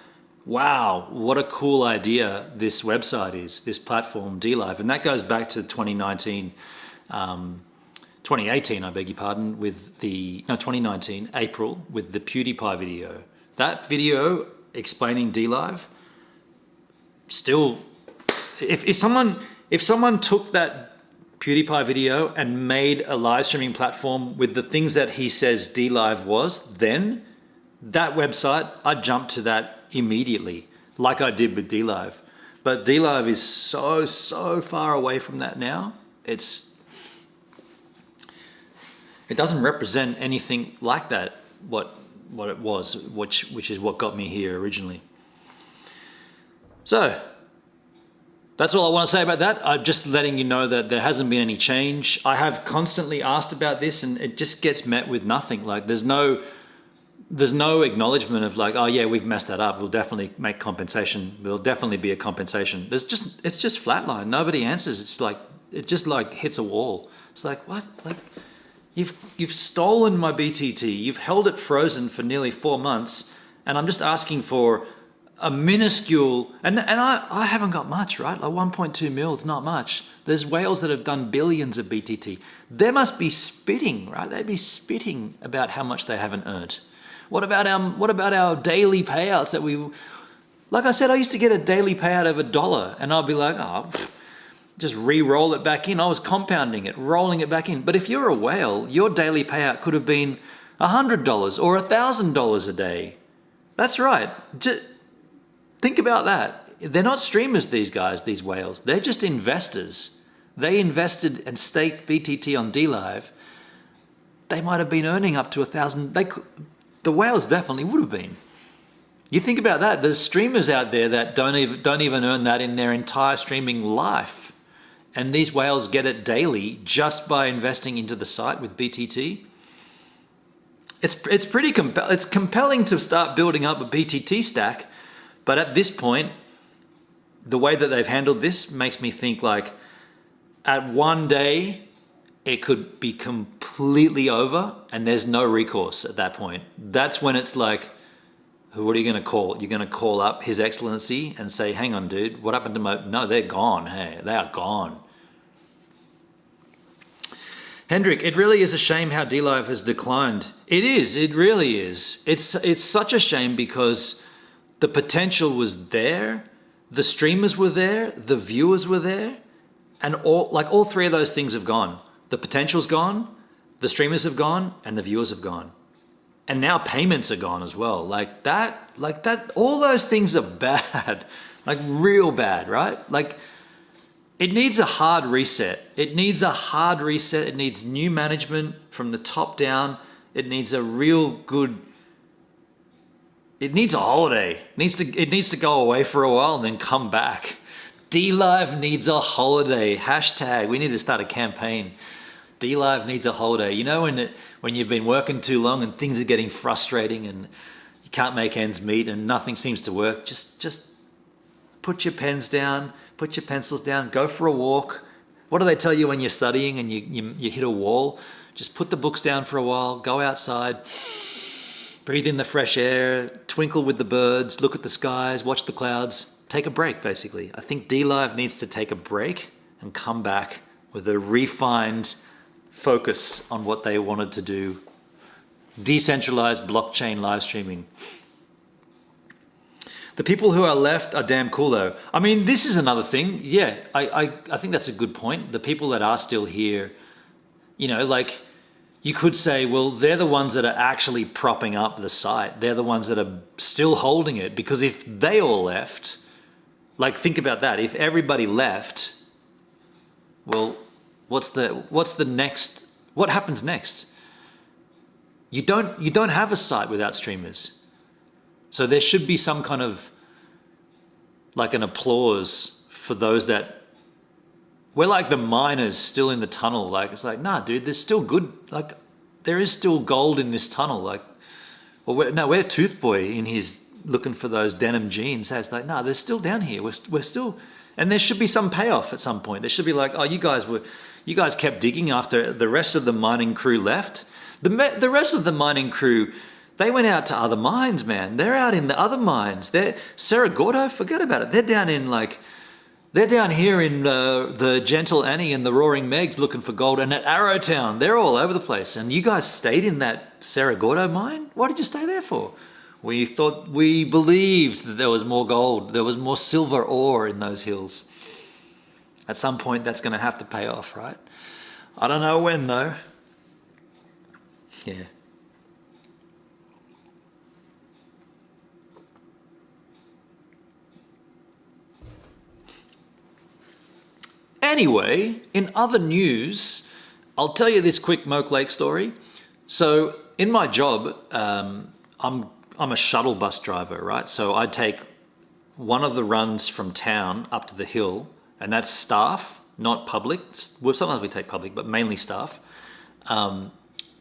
Speaker 1: wow, what a cool idea this website is, this platform, DLive. And that goes back to 2018, I beg your pardon, 2019, April, with the PewDiePie video. That video explaining DLive, still, if someone took that PewDiePie video and made a live streaming platform with the things that he says DLive was, then that website, I'd jump to that immediately, like I did with DLive. But DLive is so far away from that now. It doesn't represent anything like that, what it was, which is what got me here originally. So that's all I want to say about that. I'm just letting you know that there hasn't been any change. I have constantly asked about this and it just gets met with nothing. Like there's no acknowledgement of like, oh yeah, we've messed that up. We'll definitely make compensation. There'll definitely be a compensation. It's just flatline. Nobody answers. It just hits a wall. It's like, what? Like you've stolen my BTT. You've held it frozen for nearly 4 months, and I'm just asking for a minuscule. And I haven't got much, right? Like 1.2 mil is not much. There's whales that have done billions of BTT. They must be spitting, right? They'd be spitting about how much they haven't earned. What about our daily payouts that like I said, I used to get a daily payout of $1 and I'll be like, just re-roll it back in. I was compounding it, rolling it back in. But if you're a whale, your daily payout could have been $100 or $1,000 a day. That's right. Just think about that. They're not streamers, these guys, these whales. They're just investors. They invested and staked BTT on DLive. They might have been earning up to $1,000. The whales definitely would have been. You think about that. There's streamers out there that don't even earn that in their entire streaming life. And these whales get it daily just by investing into the site with BTT. It's pretty it's compelling to start building up a BTT stack. But at this point, the way that they've handled this makes me think like at one day, it could be completely over and there's no recourse at that point. That's when it's like, what are you going to call? You're going to call up His Excellency and say, hang on, dude, what happened to my... No, they're gone. Hey, they are gone. Hendrik, it really is a shame how DLive has declined. It is. It really is. It's such a shame because the potential was there. The streamers were there. The viewers were there. And all three of those things have gone. The potential's gone, the streamers have gone, and the viewers have gone. And now payments are gone as well. Like that, all those things are bad. like real bad, right? Like it needs a hard reset. It needs a hard reset. It needs new management from the top down. It needs a real good, it needs a holiday. It needs to go away for a while and then come back. DLive needs a holiday. Hashtag, we need to start a campaign. DLive needs a holiday. You know when you've been working too long and things are getting frustrating and you can't make ends meet and nothing seems to work, just put your pens down, put your pencils down, go for a walk. What do they tell you when you're studying and you hit a wall? Just put the books down for a while, go outside, breathe in the fresh air, twinkle with the birds, look at the skies, watch the clouds, take a break basically. I think DLive needs to take a break and come back with a refined focus on what they wanted to do. Decentralized blockchain live streaming. The people who are left are damn cool though. I mean, this is another thing. Yeah, I think that's a good point. The people that are still here, you know, like you could say, well, they're the ones that are actually propping up the site. They're the ones that are still holding it, because if they all left, like think about that. If everybody left, well, what's the next, what happens next? You don't have a site without streamers. So there should be some kind of like an applause for those that, we're like the miners still in the tunnel. Like, it's like, nah, dude, there's still good, like there is still gold in this tunnel. Like, well, we're Toothboy in his looking for those denim jeans. It's like, nah, they're still down here. We're still, and there should be some payoff at some point. There should be like, oh, you guys kept digging after the rest of the mining crew left. The rest of the mining crew, they went out to other mines, man. They're out in the other mines. They're Cerro Gordo, forget about it. They're down here in the Gentle Annie and the Roaring Megs looking for gold, and at Arrowtown, they're all over the place. And you guys stayed in that Cerro Gordo mine? What did you stay there for? We believed that there was more gold, there was more silver ore in those hills. At some point, that's going to have to pay off, right? I don't know when though. Yeah. Anyway, in other news, I'll tell you this quick Moke Lake story. So in my job, I'm a shuttle bus driver, right? So I take one of the runs from town up to the hill, and that's staff, not public. Well, sometimes we take public, but mainly staff.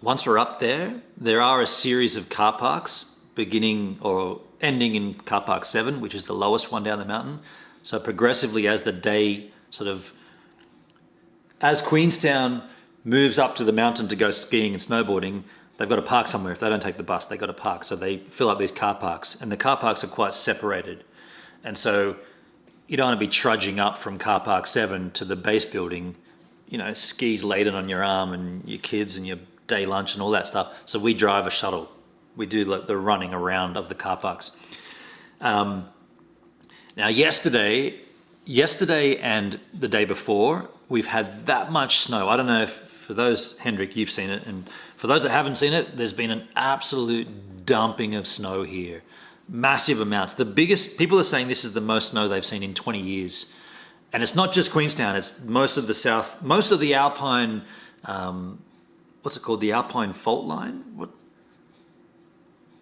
Speaker 1: Once we're up there, there are a series of car parks beginning or ending in car park 7, which is the lowest one down the mountain. So progressively as the day as Queenstown moves up to the mountain to go skiing and snowboarding, they've got to park somewhere. If they don't take the bus, they've got to park. So they fill up these car parks, and the car parks are quite separated. And so you don't want to be trudging up from car park 7 to the base building, you know, skis laden on your arm and your kids and your day lunch and all that stuff. So we drive a shuttle. We do like the running around of the car parks. Now yesterday and the day before, we've had that much snow. I don't know if, for those, Hendrik, you've seen it, and for those that haven't seen it, there's been an absolute dumping of snow here. Massive amounts. The biggest, people are saying this is the most snow they've seen in 20 years. And it's not just Queenstown, it's most of the south, most of the Alpine, what's it called? The Alpine fault line?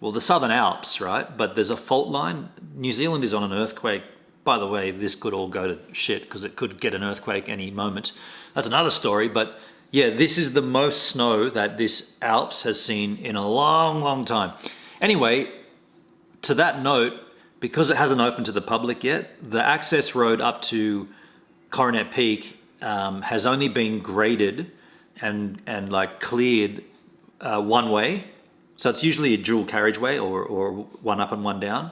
Speaker 1: Well, the Southern Alps, right? But there's a fault line. New Zealand is on an earthquake. By the way, this could all go to shit because it could get an earthquake any moment. That's another story, but yeah, this is the most snow that this Alps has seen in a long, long time. Anyway, to that note, because it hasn't opened to the public yet, the access road up to Coronet Peak has only been graded and like cleared one way. So it's usually a dual carriageway or one up and one down.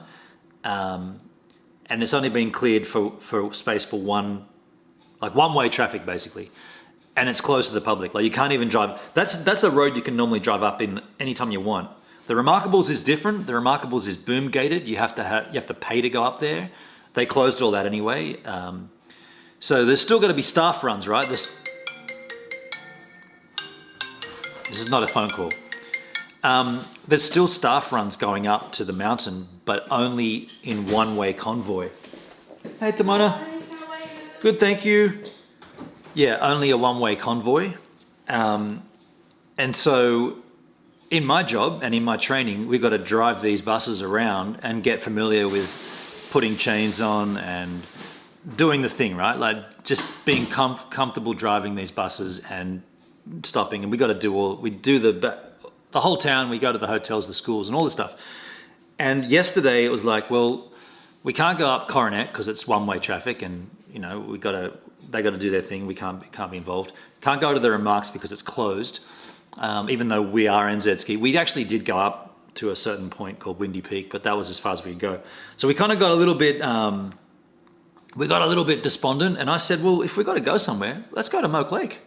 Speaker 1: And it's only been cleared for space for one-way traffic basically. And it's closed to the public. Like you can't even drive. That's a road you can normally drive up in anytime you want. The Remarkables is different. The Remarkables is boom gated. You have to pay to go up there. They closed all that anyway. So there's still got to be staff runs, right? This is not a phone call. There's still staff runs going up to the mountain, but only in one-way convoy. Hey, Timona.
Speaker 2: Hi, how are you?
Speaker 1: Good, thank you. Yeah, only a one-way convoy. And so in my job and in my training, we've got to drive these buses around and get familiar with putting chains on and doing the thing, right? Like just being comfortable driving these buses and stopping. And we got to do the whole town. We go to the hotels, the schools and all this stuff. And yesterday it was like, well, we can't go up Coronet because it's one-way traffic and, you know, they got to do their thing. We can't be involved. Can't go to the Remarks because it's closed. Even though we are NZ Ski, we actually did go up to a certain point called Windy Peak, but that was as far as we could go. So we kind of got a little bit, despondent, and I said, well, if we got to go somewhere, let's go to Moke Lake.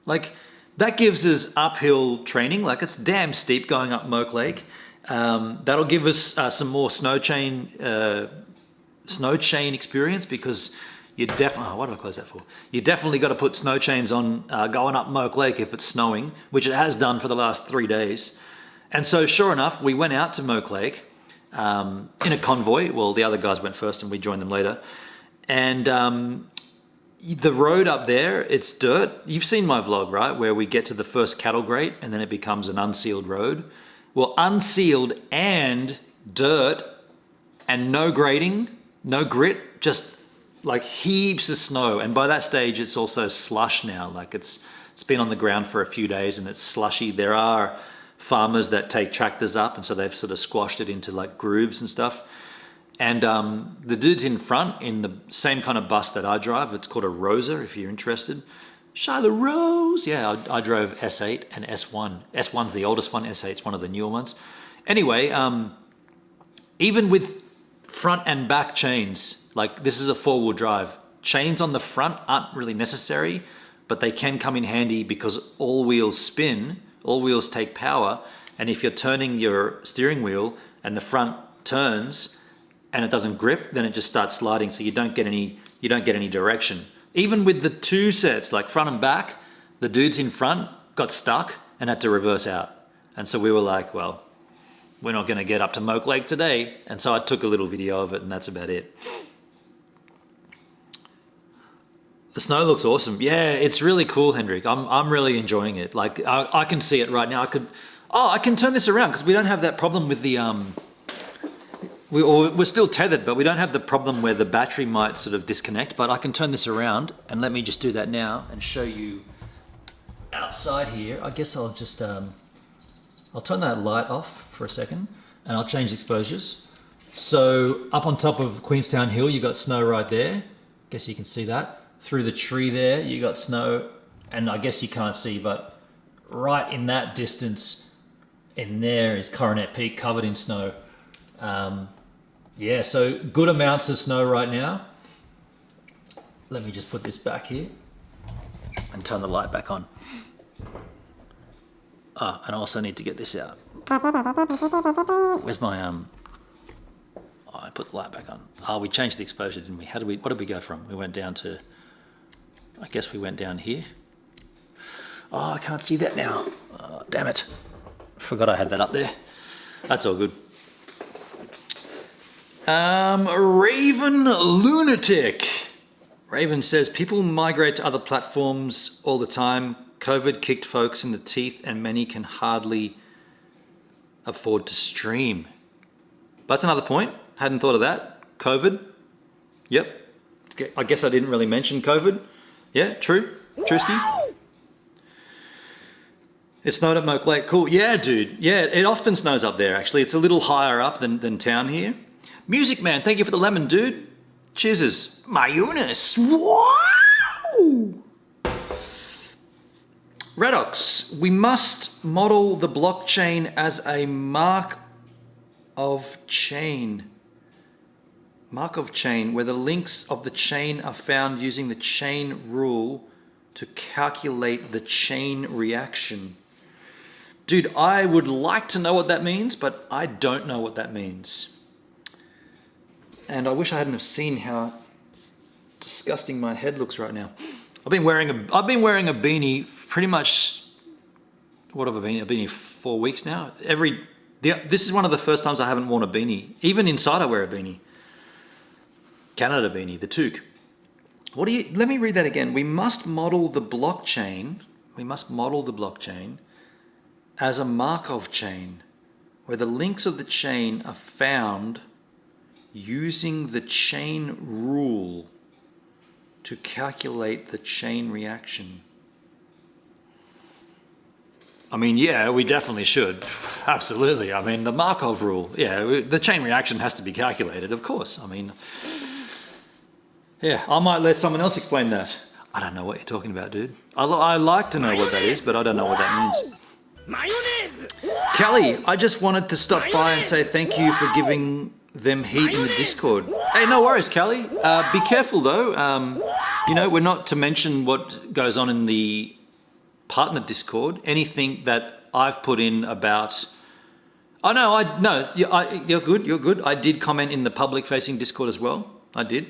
Speaker 1: Like that gives us uphill training. Like it's damn steep going up Moke Lake. That'll give us some more snow chain experience because you definitely, what did I close that for? You definitely got to put snow chains on going up Moke Lake if it's snowing, which it has done for the last 3 days. And so sure enough, we went out to Moke Lake in a convoy. Well, the other guys went first and we joined them later. And the road up there, it's dirt. You've seen my vlog, right? Where we get to the first cattle grate and then it becomes an unsealed road. Well, unsealed and dirt and no grading, no grit, just like heaps of snow. And by that stage, it's also slush now. Like it's been on the ground for a few days and it's slushy. There are farmers that take tractors up and so they've sort of squashed it into like grooves and stuff. And the dudes in front in the same kind of bus that I drive, it's called a Rosa if you're interested. Charlotte Rose. Yeah, I drove S8 and S1. S1's the oldest one, S8's one of the newer ones. Anyway, even with front and back chains, like this is a 4-wheel drive. Chains on the front aren't really necessary, but they can come in handy because all wheels spin, all wheels take power. And if you're turning your steering wheel and the front turns and it doesn't grip, then it just starts sliding. So you don't get any direction. Even with the 2 sets, like front and back, the dudes in front got stuck and had to reverse out. And so we were like, well, we're not going to get up to Moke Lake today. And so I took a little video of it and that's about it. The snow looks awesome. Yeah, it's really cool, Hendrik. I'm really enjoying it. Like I can see it right now. I can turn this around because we don't have that problem with the, we're still tethered, but we don't have the problem where the battery might sort of disconnect, but I can turn this around and let me just do that now and show you outside here. I guess I'll just, I'll turn that light off for a second and I'll change exposures. So up on top of Queenstown Hill, you got snow right there. Guess you can see that. Through the tree there, you got snow, and I guess you can't see, but right in that distance in there is Coronet Peak covered in snow. Yeah, so good amounts of snow right now. Let me just put this back here and turn the light back on. And I also need to get this out. Where's my, oh, I put the light back on. Oh, we changed the exposure, didn't we? What did we go from? We went down to, I guess we went down here. Oh, I can't see that now. Oh, damn it. Forgot I had that up there. That's all good. Raven Lunatic. Raven says, people migrate to other platforms all the time. COVID kicked folks in the teeth and many can hardly afford to stream. That's another point. Hadn't thought of that. COVID. Yep. I guess I didn't really mention COVID. Yeah, true. Truski. It snowed at Moke Lake. Cool. Yeah, dude. Yeah, it often snows up there, actually. It's a little higher up than town here. Music Man, thank you for the lemon, dude. Cheers. Mayunis. Wow! Redox, we must model the blockchain as a Markov chain. Markov chain, where the links of the chain are found using the chain rule to calculate the chain reaction. Dude, I would like to know what that means, but I don't know what that means. And I wish I hadn't have seen how disgusting my head looks right now. I've been wearing a beanie pretty much, what have I been? I've been here 4 weeks now. This is one of the first times I haven't worn a beanie. Even inside I wear a beanie. Canada beanie, the toque. Let me read that again. We must model the blockchain as a Markov chain, where the links of the chain are found using the chain rule to calculate the chain reaction. I mean, yeah, we definitely should. Absolutely. I mean, the Markov rule, yeah, the chain reaction has to be calculated, of course. I mean, yeah, I might let someone else explain that. I don't know what you're talking about, dude. I like to know what that is, but I don't know what that means.
Speaker 2: Mayonnaise!
Speaker 1: Kelly, I just wanted to stop by and say thank you for giving them heat in the Discord. Hey, no worries, Kelly. Be careful, though. You know, we're not to mention what goes on in the partner Discord. Anything that I've put in about... Oh, no, you're good, you're good. I did comment in the public-facing Discord as well. I did.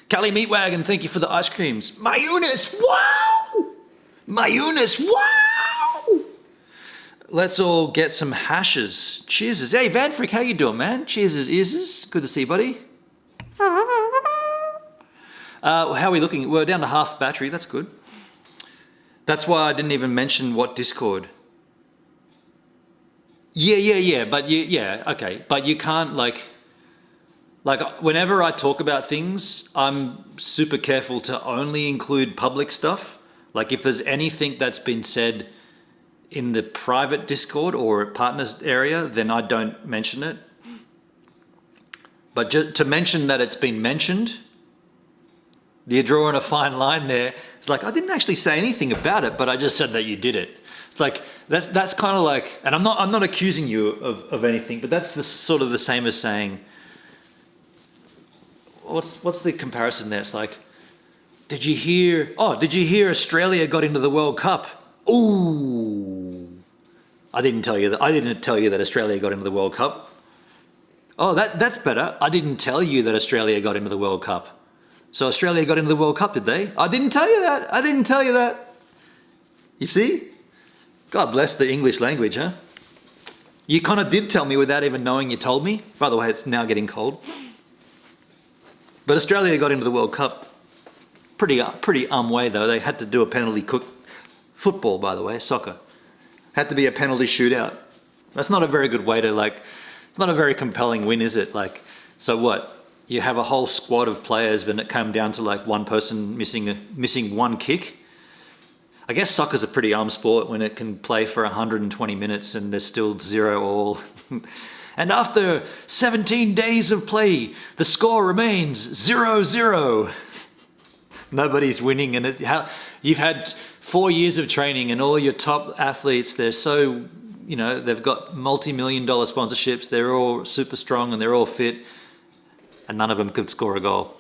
Speaker 1: Kelly Meatwagon, thank you for the ice creams. Mayunis, wow! Mayunis, wow! Let's all get some hashes. Cheers. Hey, Van Frick, how you doing, man? Cheers. Good to see you, buddy. How are we looking? We're down to half battery. That's good. That's why I didn't even mention what Discord. Yeah. But okay. But you can't like whenever I talk about things, I'm super careful to only include public stuff. Like if there's anything that's been said in the private Discord or partners area, then I don't mention it. But just to mention that it's been mentioned, you're drawing a fine line there. It's like, I didn't actually say anything about it, but I just said that you did it. It's like, that's kind of like, and I'm not accusing you of anything, but that's sort of the same as saying, what's the comparison there? It's like, did you hear Australia got into the World Cup? Ooh, I didn't tell you that Australia got into the World Cup. Oh, that's better. I didn't tell you that Australia got into the World Cup. So Australia got into the World Cup, did they? I didn't tell you that. You see? God bless the English language, huh? You kind of did tell me without even knowing you told me. By the way, it's now getting cold. But Australia got into the World Cup pretty way though. They had to do a penalty football, by the way, soccer. Had to be a penalty shootout. That's not a very good way to it's not a very compelling win, is it? So what? You have a whole squad of players, but it came down to one person missing one kick. I guess soccer's a pretty armed sport when it can play for 120 minutes and there's still 0-0. And after 17 days of play, the score remains 0-0. Nobody's winning, and you've had 4 years of training, and all your top athletes, they're so, they've got multi-million-dollar sponsorships. They're all super strong and they're all fit. And none of them could score a goal.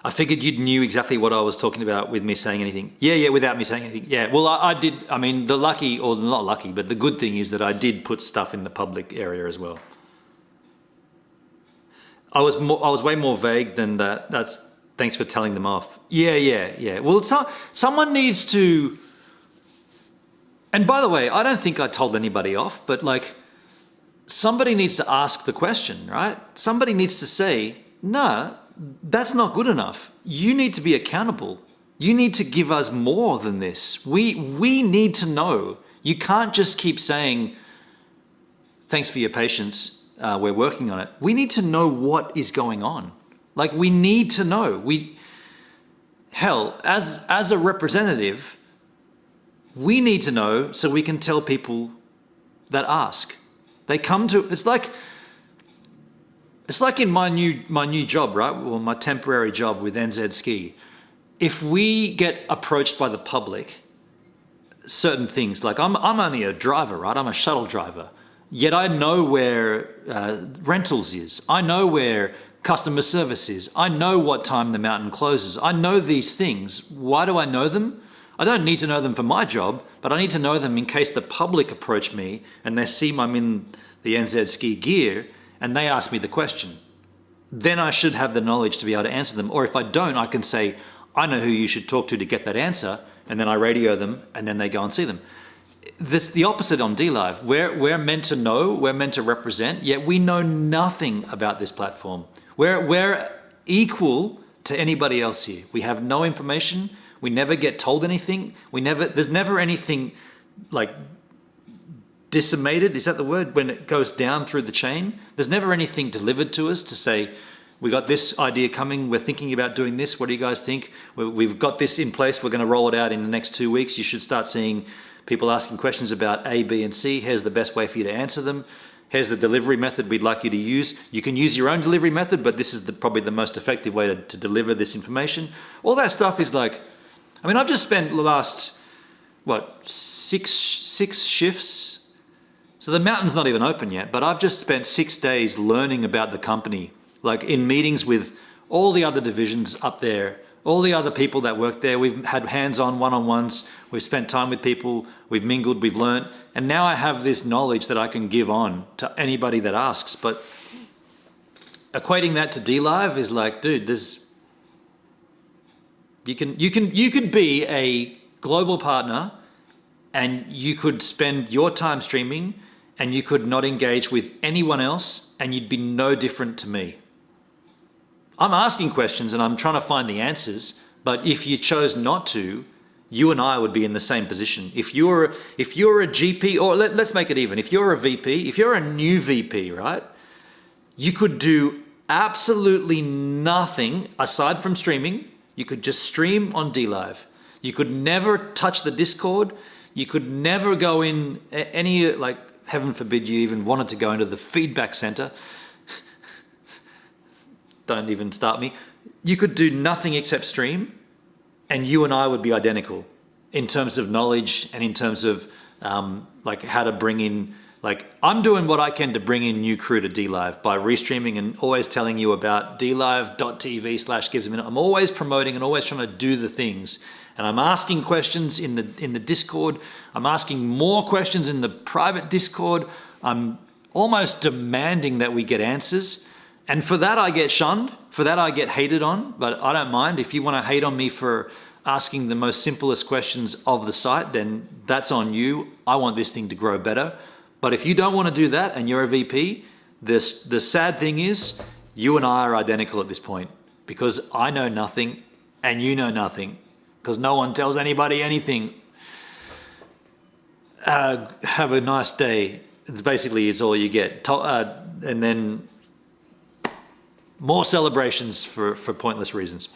Speaker 1: I figured you knew exactly what I was talking about with me saying anything. Yeah, without me saying anything. Yeah, well, I did. I mean, the lucky, or not lucky, but the good thing is that I did put stuff in the public area as well. I was way more vague than that. Thanks for telling them off. Yeah. Well, someone needs to. And by the way, I don't think I told anybody off, but somebody needs to ask the question, right? Somebody needs to say, no, that's not good enough. You need to be accountable. You need to give us more than this. We need to know. You can't just keep saying, thanks for your patience, we're working on it. We need to know what is going on. We need to know. As a representative, we need to know so we can tell people that ask. They come to, it's like in my new job, right? Well, my temporary job with NZ Ski. If we get approached by the public, certain things, I'm only a driver, right? I'm a shuttle driver. Yet I know where rentals is. I know where customer service is. I know what time the mountain closes. I know these things. Why do I know them? I don't need to know them for my job, but I need to know them in case the public approach me and they see I'm in the NZ Ski gear and they ask me the question. Then I should have the knowledge to be able to answer them. Or if I don't, I can say, I know who you should talk to get that answer. And then I radio them and then they go and see them. this the opposite on DLive. We're meant to know, we're meant to represent, yet we know nothing about this platform. We're equal to anybody else here. We have no information. We never get told anything. There's never anything like disseminated. Is that the word? When it goes down through the chain, there's never anything delivered to us to say, we got this idea coming. We're thinking about doing this. What do you guys think? We've got this in place. We're going to roll it out in the next 2 weeks. You should start seeing people asking questions about A, B, and C. Here's the best way for you to answer them. Here's the delivery method we'd like you to use. You can use your own delivery method, but this is probably the most effective way to deliver this information. All that stuff is like, I mean, I've just spent the last, six shifts? So the mountain's not even open yet, but I've just spent 6 days learning about the company, like in meetings with all the other divisions up there, all the other people that work there. We've had hands-on one-on-ones. We've spent time with people. We've mingled, we've learned. And now I have this knowledge that I can give on to anybody that asks. But equating that to DLive is like, dude, you could be a global partner and you could spend your time streaming and you could not engage with anyone else and you'd be no different to me. I'm asking questions and I'm trying to find the answers, but if you chose not to, you and I would be in the same position. If you're a GP, or let's make it even, if you're a VP, if you're a new VP, right, you could do absolutely nothing aside from streaming. You could just stream on DLive. You could never touch the Discord. You could never go in any, like, heaven forbid you even wanted to go into the feedback center. Don't even start me. You could do nothing except stream, and you and I would be identical in terms of knowledge and in terms of like how to bring in, like I'm doing what I can to bring in new crew to DLive by restreaming and always telling you about DLive.tv/GibsAMinute. I'm always promoting and always trying to do the things. And I'm asking questions in the Discord. I'm asking more questions in the private Discord. I'm almost demanding that we get answers. And for that, I get shunned. For that, I get hated on. But I don't mind. If you want to hate on me for asking the most simplest questions of the site, then that's on you. I want this thing to grow better. But if you don't want to do that and you're a VP, the sad thing is you and I are identical at this point because I know nothing and you know nothing because no one tells anybody anything. Have a nice day. It's all you get. And then more celebrations for pointless reasons.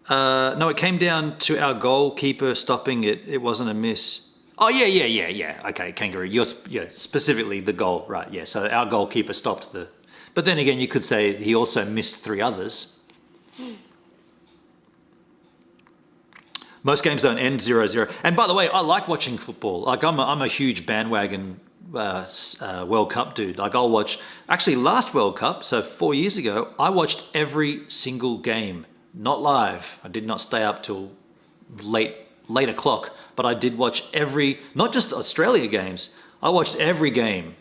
Speaker 1: No, it came down to our goalkeeper stopping it. It wasn't a miss. Oh, yeah. Okay, Kangaroo. Specifically the goal, right, yeah. So our goalkeeper stopped the... But then again, you could say he also missed 3 others. Most games don't end 0-0. And by the way, I like watching football. Like I'm a huge bandwagon World Cup dude. Like I'll watch, actually last World Cup, so 4 years ago, I watched every single game, not live. I did not stay up till late o'clock, but I did watch not just Australia games, I watched every game.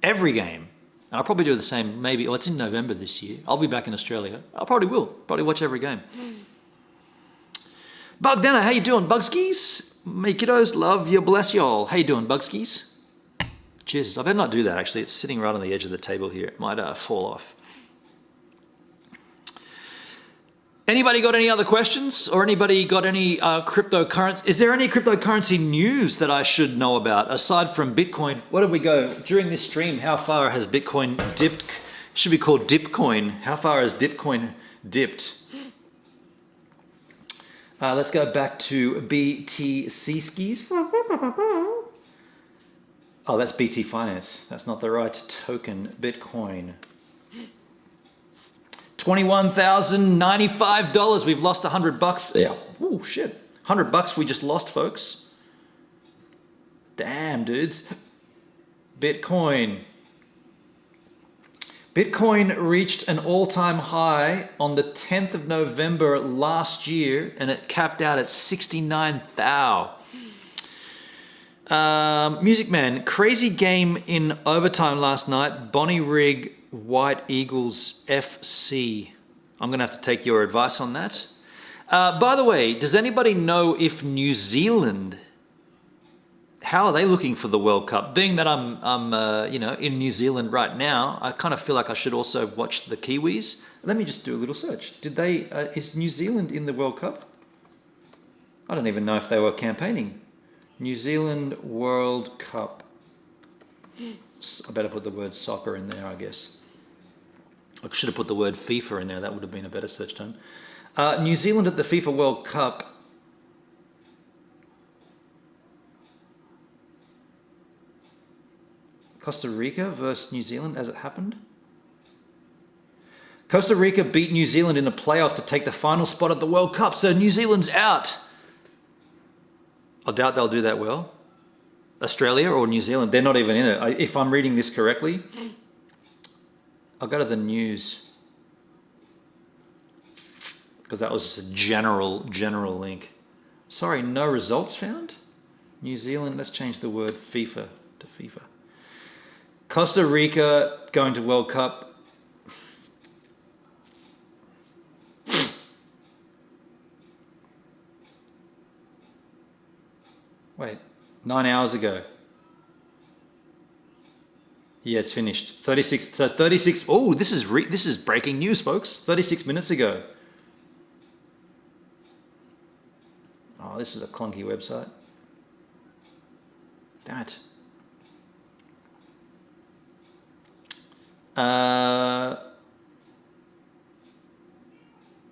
Speaker 1: And I'll probably do the same, maybe, it's in November this year. I'll be back in Australia. I probably will, watch every game. Bugdana, how you doing, Bugskis? Me kiddos, love you, bless y'all. How you doing, Bugskis? Jesus, I better not do that actually. It's sitting right on the edge of the table here. It might fall off. Anybody got any other questions? Or anybody got any cryptocurrency? Is there any cryptocurrency news that I should know about aside from Bitcoin? What did we go during this stream? How far has Bitcoin dipped? It should be called Dipcoin. How far has Dipcoin dipped? Let's go back to BTC skis. Oh, that's BT Finance. That's not the right token. Bitcoin. $21,095. We've lost $100. Yeah. Oh shit. $100 we just lost, folks. Damn, dudes. Bitcoin. Bitcoin reached an all-time high on the 10th of November last year, and it capped out at 69,000. Music Man, crazy game in overtime last night. Bonnie Rig, White Eagles FC. I'm going to have to take your advice on that. By the way, does anybody know if New Zealand, how are they looking for the World Cup? Being that I'm in New Zealand right now, I kind of feel like I should also watch the Kiwis. Let me just do a little search. Is New Zealand in the World Cup? I don't even know if they were campaigning. New Zealand World Cup. I better put the word soccer in there, I guess. I should have put the word FIFA in there. That would have been a better search term. New Zealand at the FIFA World Cup. Costa Rica versus New Zealand as it happened. Costa Rica beat New Zealand in a playoff to take the final spot at the World Cup. So New Zealand's out. I doubt they'll do that well. Australia or New Zealand, they're not even in it. If I'm reading this correctly, I'll go to the news. Because that was just a general link. Sorry, no results found? New Zealand, let's change the word FIFA to FIFA. Costa Rica going to World Cup. Wait, 9 hours ago. Yeah, it's finished. 36. So 36. Oh, this is breaking news, folks. 36 minutes ago. Oh, this is a clunky website. Damn it.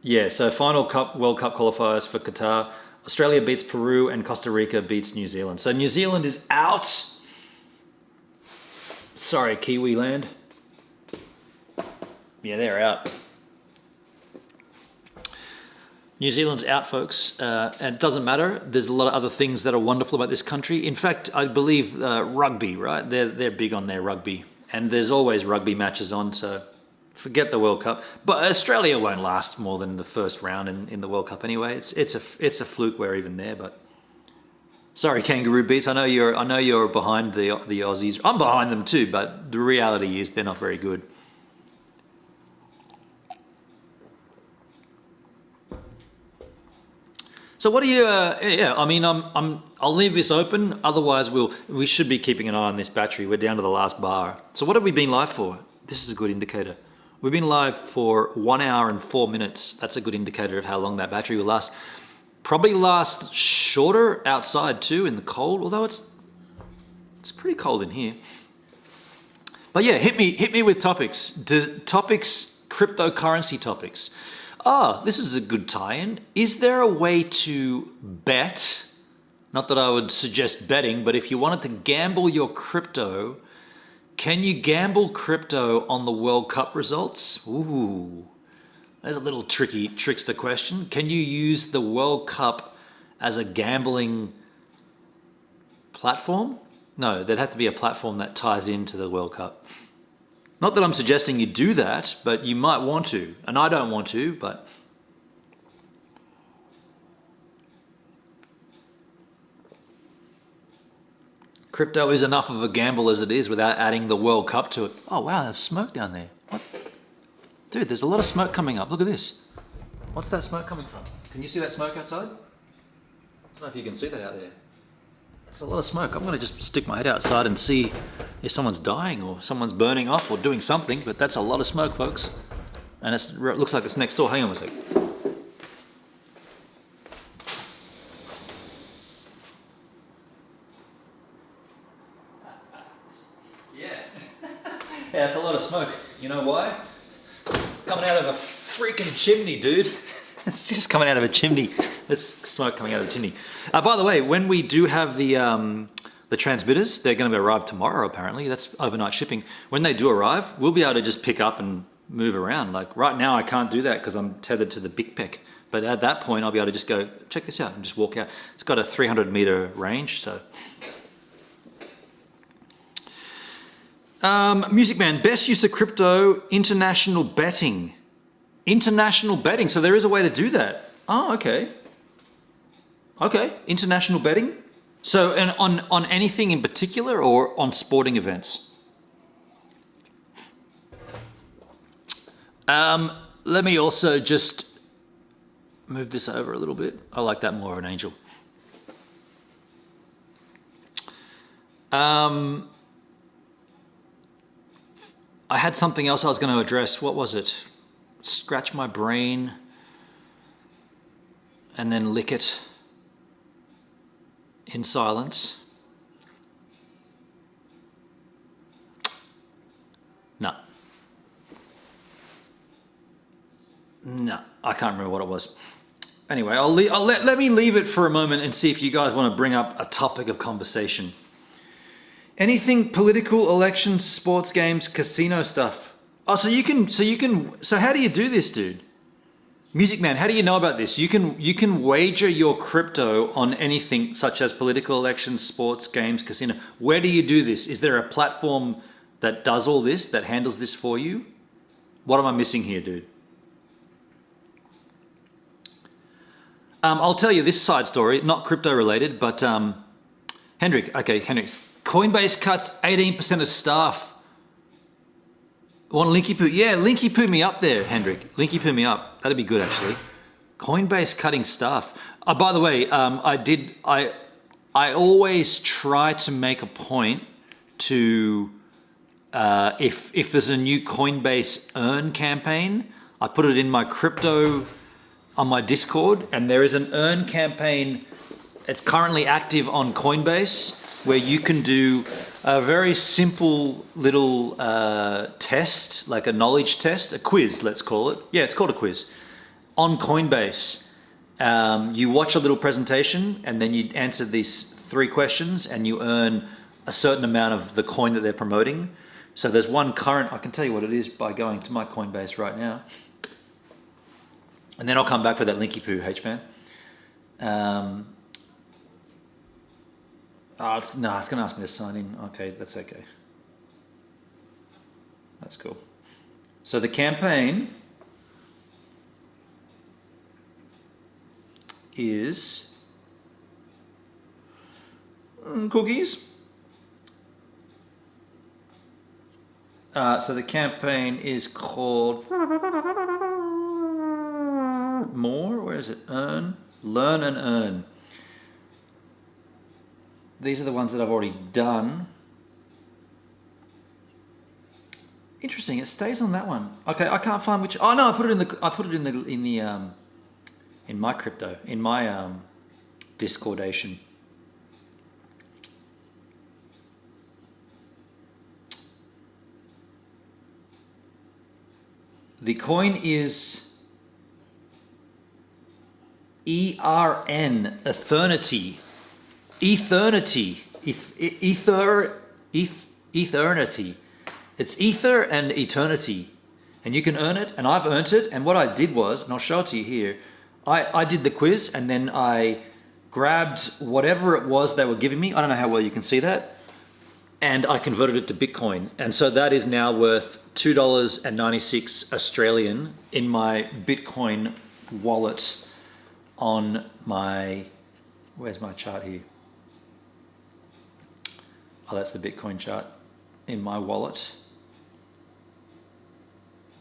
Speaker 1: Yeah, so final World Cup qualifiers for Qatar. Australia beats Peru and Costa Rica beats New Zealand. So New Zealand is out. Sorry, Kiwi land. Yeah, they're out. New Zealand's out, folks. And it doesn't matter. There's a lot of other things that are wonderful about this country. In fact, I believe rugby, right? They're big on their rugby. And there's always rugby matches on, so forget the World Cup. But Australia won't last more than the first round in the World Cup anyway. It's a fluke we're even there, but sorry, Kangaroo Beats. I know you're behind the Aussies. I'm behind them too, but the reality is they're not very good. So what do you? Yeah, I mean, I'll leave this open. Otherwise, we should be keeping an eye on this battery. We're down to the last bar. So what have we been live for? This is a good indicator. We've been live for 1 hour and 4 minutes. That's a good indicator of how long that battery will last. Probably last shorter outside too in the cold. Although it's pretty cold in here. But yeah, hit me with topics. Cryptocurrency topics. This is a good tie-in. Is there a way to bet? Not that I would suggest betting, but if you wanted to gamble your crypto, can you gamble crypto on the World Cup results? Ooh, there's a little trickster question. Can you use the World Cup as a gambling platform? No, there'd have to be a platform that ties into the World Cup. Not that I'm suggesting you do that, but you might want to. And I don't want to, but crypto is enough of a gamble as it is without adding the World Cup to it. Oh, wow, there's smoke down there. What? Dude, there's a lot of smoke coming up. Look at this. What's that smoke coming from? Can you see that smoke outside? I don't know if you can see that out there. It's a lot of smoke. I'm going to just stick my head outside and see if someone's dying or someone's burning off or doing something, but that's a lot of smoke, folks. And it looks like it's next door. Hang on a sec. Yeah. Yeah, it's a lot of smoke. You know why? It's coming out of a freaking chimney, dude. It's just coming out of a chimney. There's smoke coming out of the chimney. By the way, when we do have the transmitters, they're going to arrive tomorrow, apparently. That's overnight shipping. When they do arrive, we'll be able to just pick up and move around. Like right now, I can't do that because I'm tethered to the Big Pec. But at that point, I'll be able to just go, check this out, and just walk out. It's got a 300-meter range, so. Music Man, best use of crypto, international betting. International betting, so there is a way to do that. Oh, okay. Okay, international betting. So, and on anything in particular or on sporting events? Let me also just move this over a little bit. I like that more of an angel. I had something else I was going to address. What was it? Scratch my brain and then lick it in silence. No, I can't remember what it was. Anyway, let me leave it for a moment and see if you guys want to bring up a topic of conversation. Anything political, elections, sports games, casino stuff. Oh, so how do you do this, dude? Music Man, how do you know about this? You can wager your crypto on anything such as political, elections, sports, games, casino. Where do you do this? Is there a platform that does all this, that handles this for you? What am I missing here, dude? I'll tell you this side story, not crypto related, but Hendrik, Coinbase cuts 18% of staff. Want Linky Poo? Yeah, Linky Poo me up there, Hendrik. Linky Poo me up. That'd be good, actually. Coinbase cutting staff. By the way, I always try to make a point to, if there's a new Coinbase Earn campaign, I put it in my crypto on my Discord, and there is an Earn campaign. It's currently active on Coinbase, where you can do a very simple little test, like a knowledge test, a quiz, let's call it. Yeah, it's called a quiz. On Coinbase, you watch a little presentation, and then you answer these 3 questions, and you earn a certain amount of the coin that they're promoting. So there's one current, I can tell you what it is by going to my Coinbase right now. And then I'll come back for that Linky Poo, H-Man. It's going to ask me to sign in. Okay, that's okay. That's cool. So the campaign is cookies. So the campaign is called More. Where is it? Earn, Learn and Earn. These are the ones that I've already done. Interesting. It stays on that one. Okay, I can't find which. Oh no, I put it in my crypto, in my Discordation. The coin is ERN, Eternity. Eternity. Eternity. It's ether and eternity. And you can earn it, and I've earned it. And what I did was, and I'll show it to you here, I did the quiz, and then I grabbed whatever it was they were giving me. I don't know how well you can see that. And I converted it to Bitcoin. And so that is now worth $2.96 Australian in my Bitcoin wallet on my, where's my chart here? Oh, that's the Bitcoin chart in my wallet.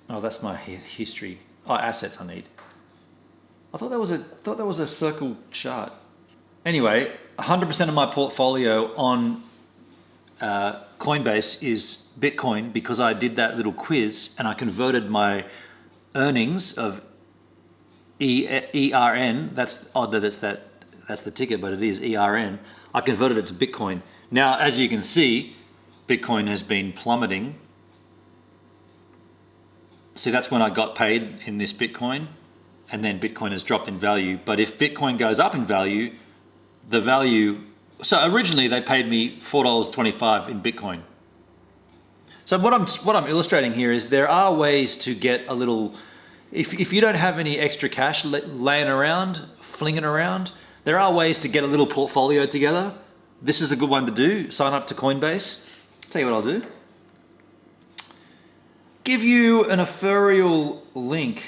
Speaker 1: Oh, that's my history. Oh, assets I need. I thought that was a circle chart. Anyway, 100% of my portfolio on Coinbase is Bitcoin because I did that little quiz and I converted my earnings of ERN. That's odd that that's the ticker, but it is ERN. I converted it to Bitcoin. Now, as you can see, Bitcoin has been plummeting. See, that's when I got paid in this Bitcoin, and then Bitcoin has dropped in value. But if Bitcoin goes up in value, the value, so originally they paid me $4.25 in Bitcoin. So what I'm illustrating here is there are ways to get a little, if you don't have any extra cash laying around, flinging around, there are ways to get a little portfolio together. This is a good one to do. Sign up to Coinbase. Tell you what I'll do. Give you an ephemeral link.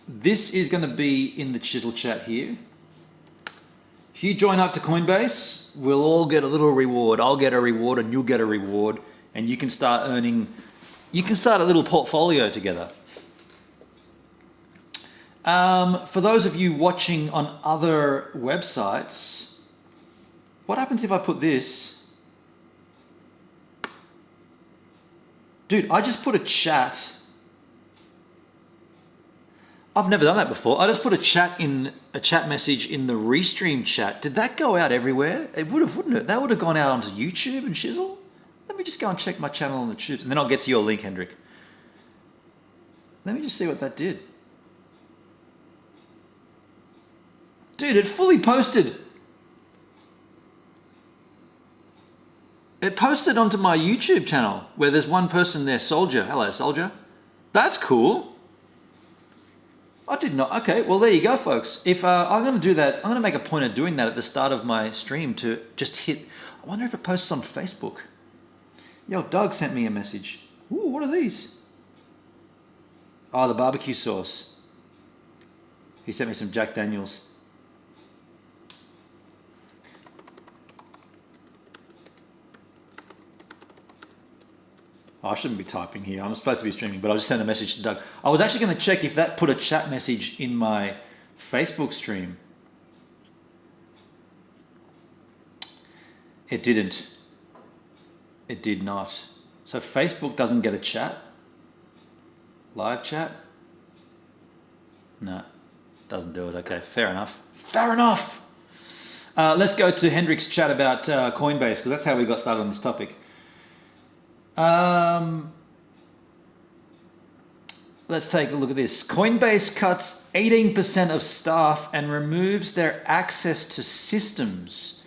Speaker 1: This is going to be in the chisel chat here. If you join up to Coinbase, we'll all get a little reward. I'll get a reward and you'll get a reward, and you can start earning you can start a little portfolio together. For those of you watching on other websites, what happens if I put this? Dude, I just put a chat. I've never done that before. I just put a chat message in the Restream chat. Did that go out everywhere? It would have, wouldn't it? That would have gone out onto YouTube and shizzle. Let me just go and check my channel on the tubes, and then I'll get to your link, Hendrik. Let me just see what that did. Dude, it fully posted. It posted onto my YouTube channel where there's one person there, Soldier. Hello, Soldier. That's cool. I did not. Okay, well, there you go, folks. If I'm going to do that, I'm going to make a point of doing that at the start of my stream to just hit. I wonder if it posts on Facebook. Yo, Doug sent me a message. Ooh, what are these? Oh, the barbecue sauce. He sent me some Jack Daniels. Oh, I shouldn't be typing here. I'm supposed to be streaming, but I'll just send a message to Doug. I was actually going to check if that put a chat message in my Facebook stream. It didn't. It did not. So Facebook doesn't get a chat? Live chat? No, doesn't do it. Okay, fair enough. Fair enough! Let's go to Hendrik's chat about Coinbase, because that's how we got started on this topic. Let's take a look at this. Coinbase cuts 18% of staff and removes their access to systems.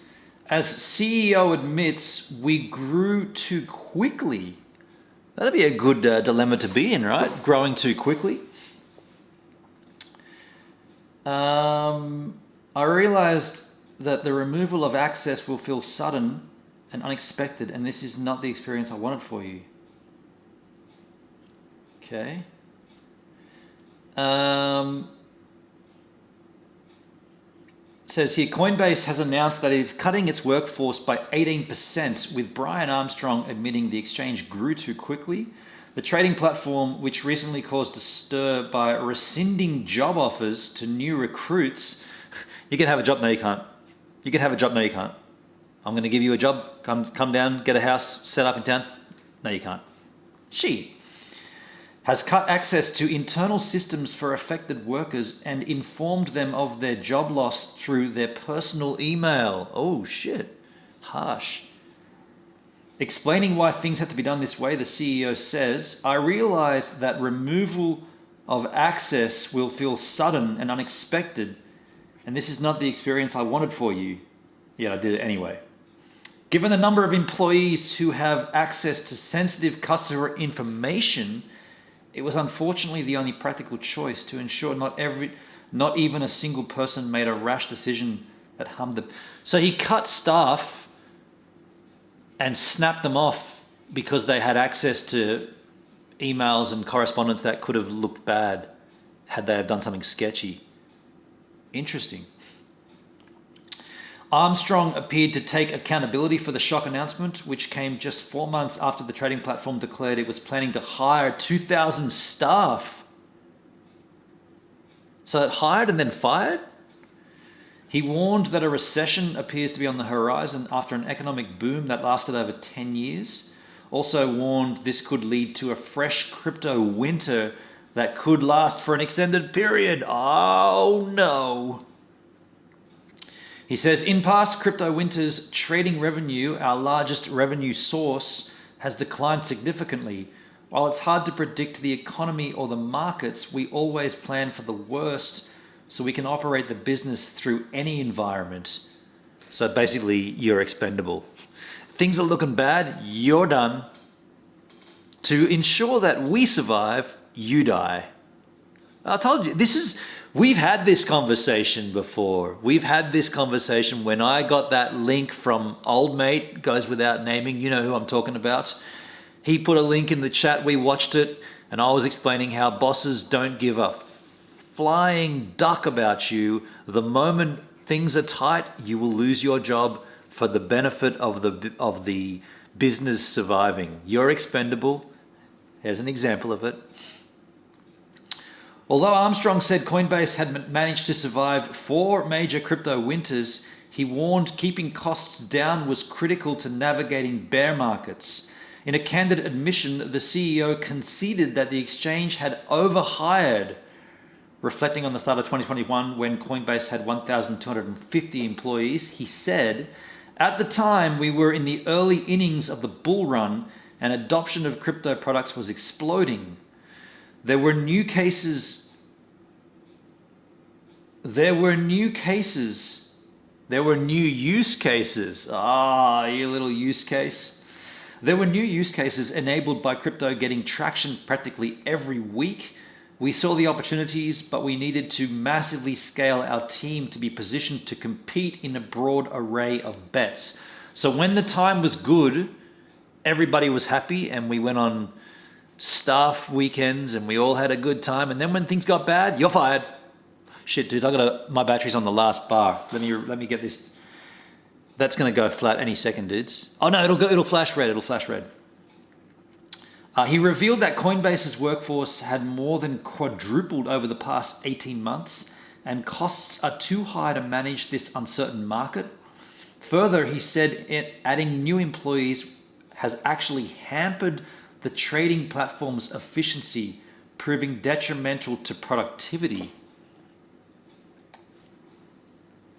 Speaker 1: As CEO admits, we grew too quickly. That'd be a good dilemma to be in, right? Growing too quickly. I realized that the removal of access will feel sudden and unexpected, and this is not the experience I wanted for you. Okay. Says here, Coinbase has announced that it is cutting its workforce by 18%, with Brian Armstrong admitting the exchange grew too quickly. The trading platform, which recently caused a stir by rescinding job offers to new recruits. You can have a job, no you can't. You can have a job, no you can't. I'm going to give you a job, come down, get a house set up in town. No, you can't. She has cut access to internal systems for affected workers and informed them of their job loss through their personal email. Oh, shit. Harsh. Explaining why things had to be done this way, the CEO says, I realized that removal of access will feel sudden and unexpected, and this is not the experience I wanted for you. Yet I did it anyway. Given the number of employees who have access to sensitive customer information, it was unfortunately the only practical choice to ensure not even a single person made a rash decision that harmed them. So he cut staff and snapped them off because they had access to emails and correspondence that could have looked bad had they have done something sketchy. Interesting. Armstrong appeared to take accountability for the shock announcement, which came just 4 months after the trading platform declared it was planning to hire 2,000 staff. So it hired and then fired? He warned that a recession appears to be on the horizon after an economic boom that lasted over 10 years. Also warned this could lead to a fresh crypto winter that could last for an extended period. Oh no. He says, in past crypto winters, trading revenue, our largest revenue source, has declined significantly. While it's hard to predict the economy or the markets, we always plan for the worst so we can operate the business through any environment. So basically, you're expendable. Things are looking bad, you're done. To ensure that we survive, you die. I told you, we've had this conversation before. We've had this conversation when I got that link from old mate, goes without naming, you know who I'm talking about. He put a link in the chat, we watched it, and I was explaining how bosses don't give a flying duck about you. The moment things are tight, you will lose your job for the benefit of the business surviving. You're expendable. Here's an example of it. Although Armstrong said Coinbase had managed to survive 4 major crypto winters, he warned keeping costs down was critical to navigating bear markets. In a candid admission, the CEO conceded that the exchange had overhired, reflecting on the start of 2021 when Coinbase had 1,250 employees. He said, "At the time, we were in the early innings of the bull run and adoption of crypto products was exploding. There were new use cases. Ah, you little use case. There were new use cases enabled by crypto getting traction practically every week. We saw the opportunities, but we needed to massively scale our team to be positioned to compete in a broad array of bets." So when the time was good, everybody was happy and we went on staff weekends and we all had a good time. And then when things got bad, you're fired. Shit, dude, my battery's on the last bar. Let me get this. That's gonna go flat any second, dudes. Oh no, it'll flash red. He revealed that Coinbase's workforce had more than quadrupled over the past 18 months, and costs are too high to manage this uncertain market. Further, he said adding new employees has actually hampered the trading platform's efficiency, proving detrimental to productivity.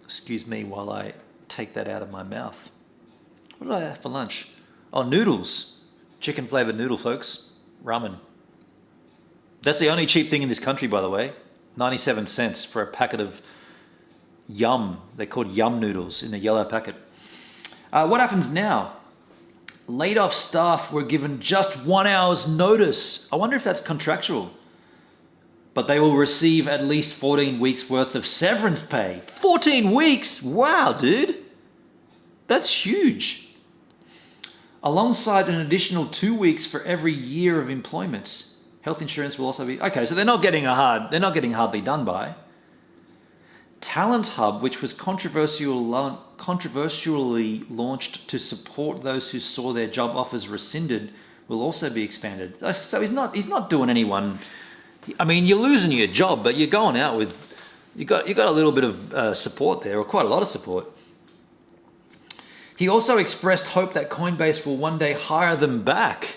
Speaker 1: Excuse me while I take that out of my mouth. What did I have for lunch? Oh, noodles. Chicken flavored noodle, folks. Ramen. That's the only cheap thing in this country, by the way. 97 cents for a packet of yum. They're called yum noodles in a yellow packet. What happens now? Laid off staff were given just 1 hour's notice. I wonder if that's contractual. But they will receive at least 14 weeks worth of severance pay. 14 weeks? Wow, dude. That's huge. Alongside an additional 2 weeks for every year of employment. Health insurance will also be... Okay, so they're not getting hardly done by. Talent Hub, which was controversially launched to support those who saw their job offers rescinded, will also be expanded. So he's not doing anyone... I mean, you're losing your job, but you're going out with... You got a little bit of support there, or quite a lot of support. He also expressed hope that Coinbase will one day hire them back.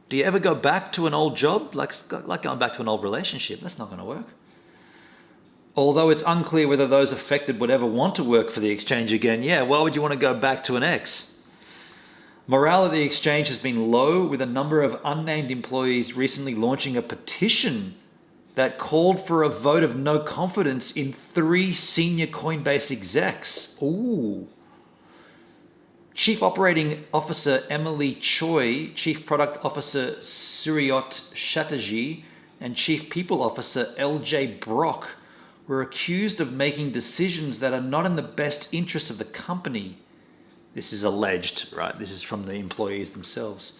Speaker 1: Do you ever go back to an old job? Like going back to an old relationship. That's not going to work. Although it's unclear whether those affected would ever want to work for the exchange again. Yeah, why would you want to go back to an ex? Morale at the exchange has been low, with a number of unnamed employees recently launching a petition that called for a vote of no confidence in 3 senior Coinbase execs. Ooh. Chief Operating Officer Emily Choi, Chief Product Officer Suryot Chatterjee, and Chief People Officer LJ Brock were accused of making decisions that are not in the best interest of the company. This is alleged, right? This is from the employees themselves.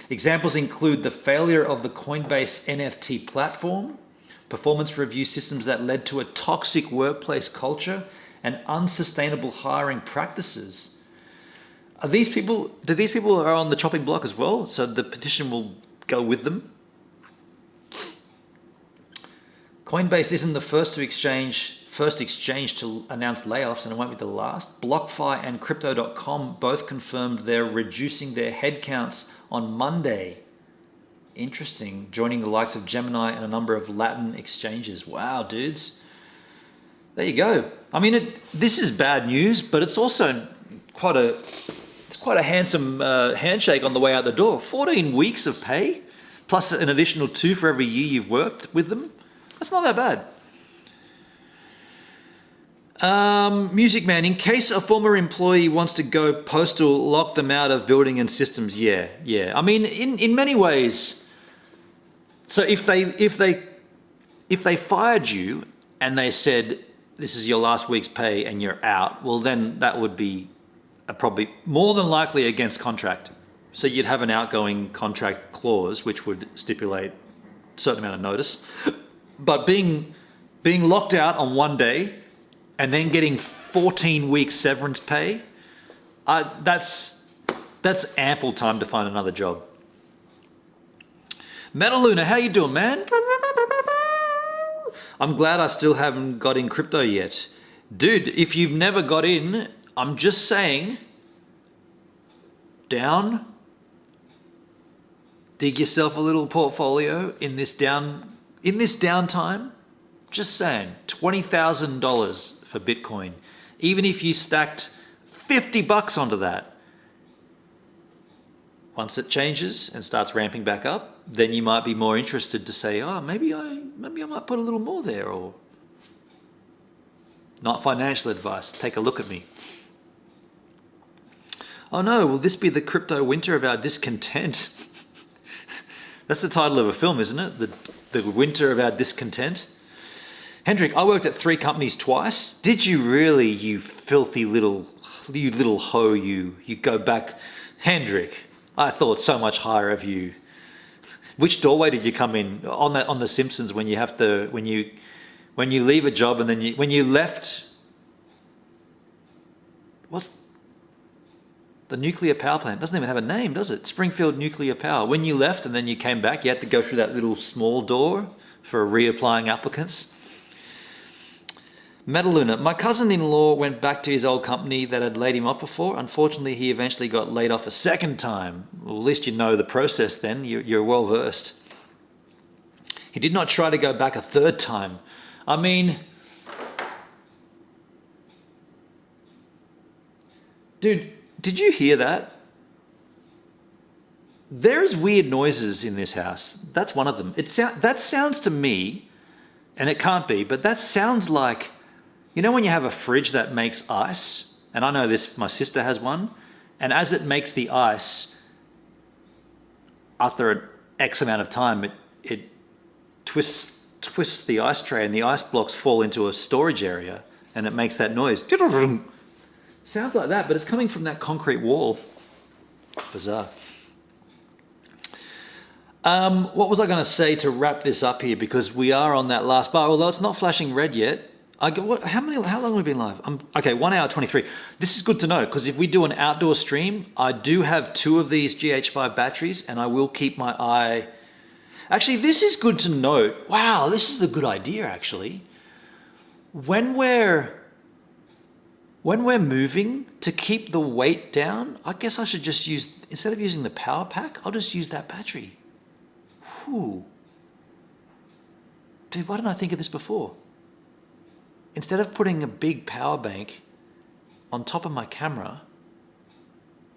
Speaker 1: Examples include the failure of the Coinbase NFT platform, performance review systems that led to a toxic workplace culture, and unsustainable hiring practices. Do these people are on the chopping block as well? So the petition will go with them? Coinbase isn't the first exchange to announce layoffs, and it won't be the last. BlockFi and Crypto.com both confirmed they're reducing their headcounts on Monday. Interesting, joining the likes of Gemini and a number of Latin exchanges. Wow, dudes. There you go. I mean, this is bad news, but it's also quite a handsome handshake on the way out the door. 14 weeks of pay, plus an additional 2 for every year you've worked with them. That's not that bad. Music Man, in case a former employee wants to go postal, lock them out of building and systems. Yeah. I mean, in many ways. So if they fired you and they said this is your last week's pay and you're out, well then that would be probably more than likely against contract. So you'd have an outgoing contract clause which would stipulate a certain amount of notice. But being locked out on one day and then getting 14 weeks severance pay, that's ample time to find another job. Metaluna, how you doing, man? I'm glad I still haven't got in crypto yet. Dude, if you've never got in, I'm just saying, dig yourself a little portfolio in this downtime. Just saying, $20,000 for Bitcoin. Even if you stacked $50 onto that, once it changes and starts ramping back up, then you might be more interested to say, oh, maybe I might put a little more there. Or not financial advice, take a look at me. Oh no, will this be the crypto winter of our discontent? That's the title of a film, isn't it? The winter of our discontent. Hendrik, I worked at 3 companies twice. Did you really, you filthy little hoe, you go back? Hendrik, I thought so much higher of you. Which doorway did you come in? On the Simpsons, when you leave a job and then when you left, what's the nuclear power plant? Doesn't even have a name, does it? Springfield Nuclear Power. When you left and then you came back, you had to go through that little small door for reapplying applicants. Metaluna, my cousin-in-law went back to his old company that had laid him off before. Unfortunately, he eventually got laid off a second time. Well, at least you know the process then. You're well versed. He did not try to go back a third time. I mean, dude, did you hear that? There's weird noises in this house. That's one of them. That sounds to me, and it can't be, but that sounds like, you know when you have a fridge that makes ice? And I know this, my sister has one. And as it makes the ice, after an X amount of time, it twists the ice tray and the ice blocks fall into a storage area and it makes that noise. Sounds like that, but it's coming from that concrete wall. Bizarre. What was I going to say to wrap this up here? Because we are on that last bar, although it's not flashing red yet. How long have we been live? Okay, 1 hour 23. This is good to know, because if we do an outdoor stream, I do have 2 of these GH5 batteries, and I will keep my eye. Actually, this is good to note. Wow, this is a good idea, actually. When we're moving, to keep the weight down, I guess I should just use, instead of using the power pack, I'll just use that battery. Whew. Dude, why didn't I think of this before? Instead of putting a big power bank on top of my camera,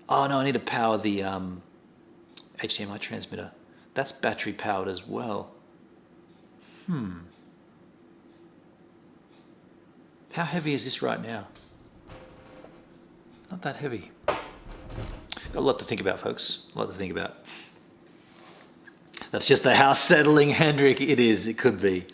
Speaker 1: oh no, I need to power the HDMI transmitter. That's battery powered as well. How heavy is this right now? Not that heavy. Got a lot to think about, folks. A lot to think about. That's just the house settling, Hendrik. It is. It could be.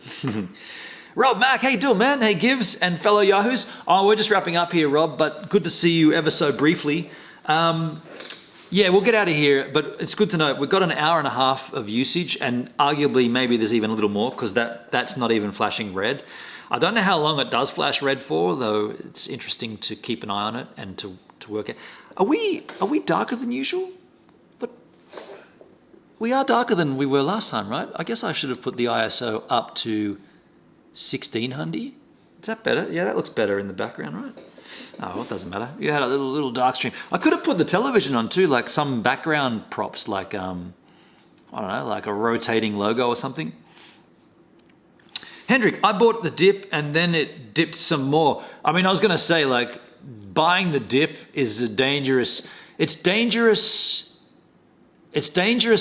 Speaker 1: Rob, Mac, how you doing, man? Hey, Gibbs and fellow Yahoos. Oh, we're just wrapping up here, Rob, but good to see you ever so briefly. Yeah, we'll get out of here, but it's good to know we've got an hour and a half of usage, and arguably maybe there's even a little more, because that's not even flashing red. I don't know how long it does flash red for, though it's interesting to keep an eye on it and to work it. Are we darker than usual? But we are darker than we were last time, right? I guess I should have put the ISO up to 1600. Is that better? Yeah, that looks better in the background, right? Oh, well, it doesn't matter. You had a little dark stream. I could have put the television on too, like some background props, like I don't know, like a rotating logo or something. Hendrik, I bought the dip and then it dipped some more. I mean, I was gonna say, like, buying the dip is a dangerous. It's dangerous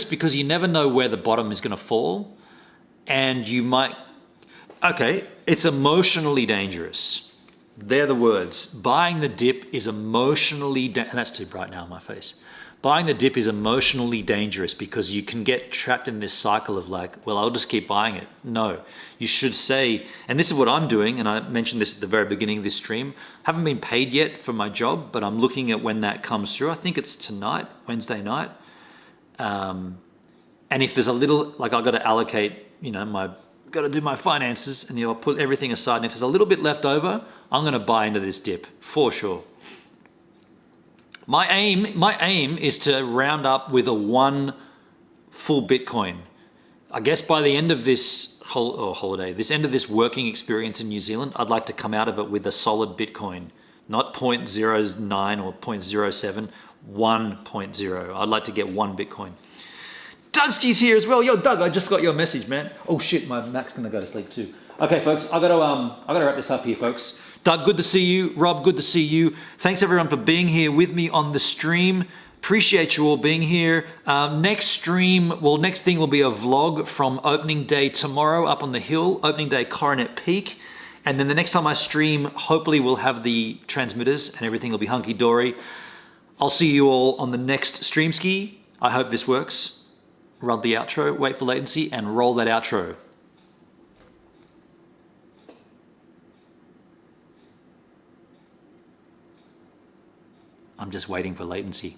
Speaker 1: because you never know where the bottom is gonna fall, and you might. Okay, it's emotionally dangerous. They're the words. Buying the dip is emotionally, and that's too bright now on my face. Buying the dip is emotionally dangerous because you can get trapped in this cycle of like, well, I'll just keep buying it. No, you should say, and this is what I'm doing, and I mentioned this at the very beginning of this stream, haven't been paid yet for my job, but I'm looking at when that comes through. I think it's tonight, Wednesday night. And if there's a little, like I've got to allocate, got to do my finances, and I'll put everything aside, and if there's a little bit left over, I'm going to buy into this dip for sure. My aim is to round up with a 1 full Bitcoin. I guess by the end of this end of this working experience in New Zealand, I'd like to come out of it with a solid Bitcoin, not 0.09 or 0.07, 1.0. I'd like to get 1 Bitcoin. Dougski's here as well. Yo, Doug, I just got your message, man. Oh shit, my Mac's gonna go to sleep too. Okay, folks, I gotta wrap this up here, folks. Doug, good to see you. Rob, good to see you. Thanks everyone for being here with me on the stream. Appreciate you all being here. Next thing will be a vlog from opening day tomorrow up on the hill, opening day Coronet Peak. And then the next time I stream, hopefully we'll have the transmitters and everything will be hunky-dory. I'll see you all on the next stream ski. I hope this works. Run the outro, wait for latency, and roll that outro. I'm just waiting for latency.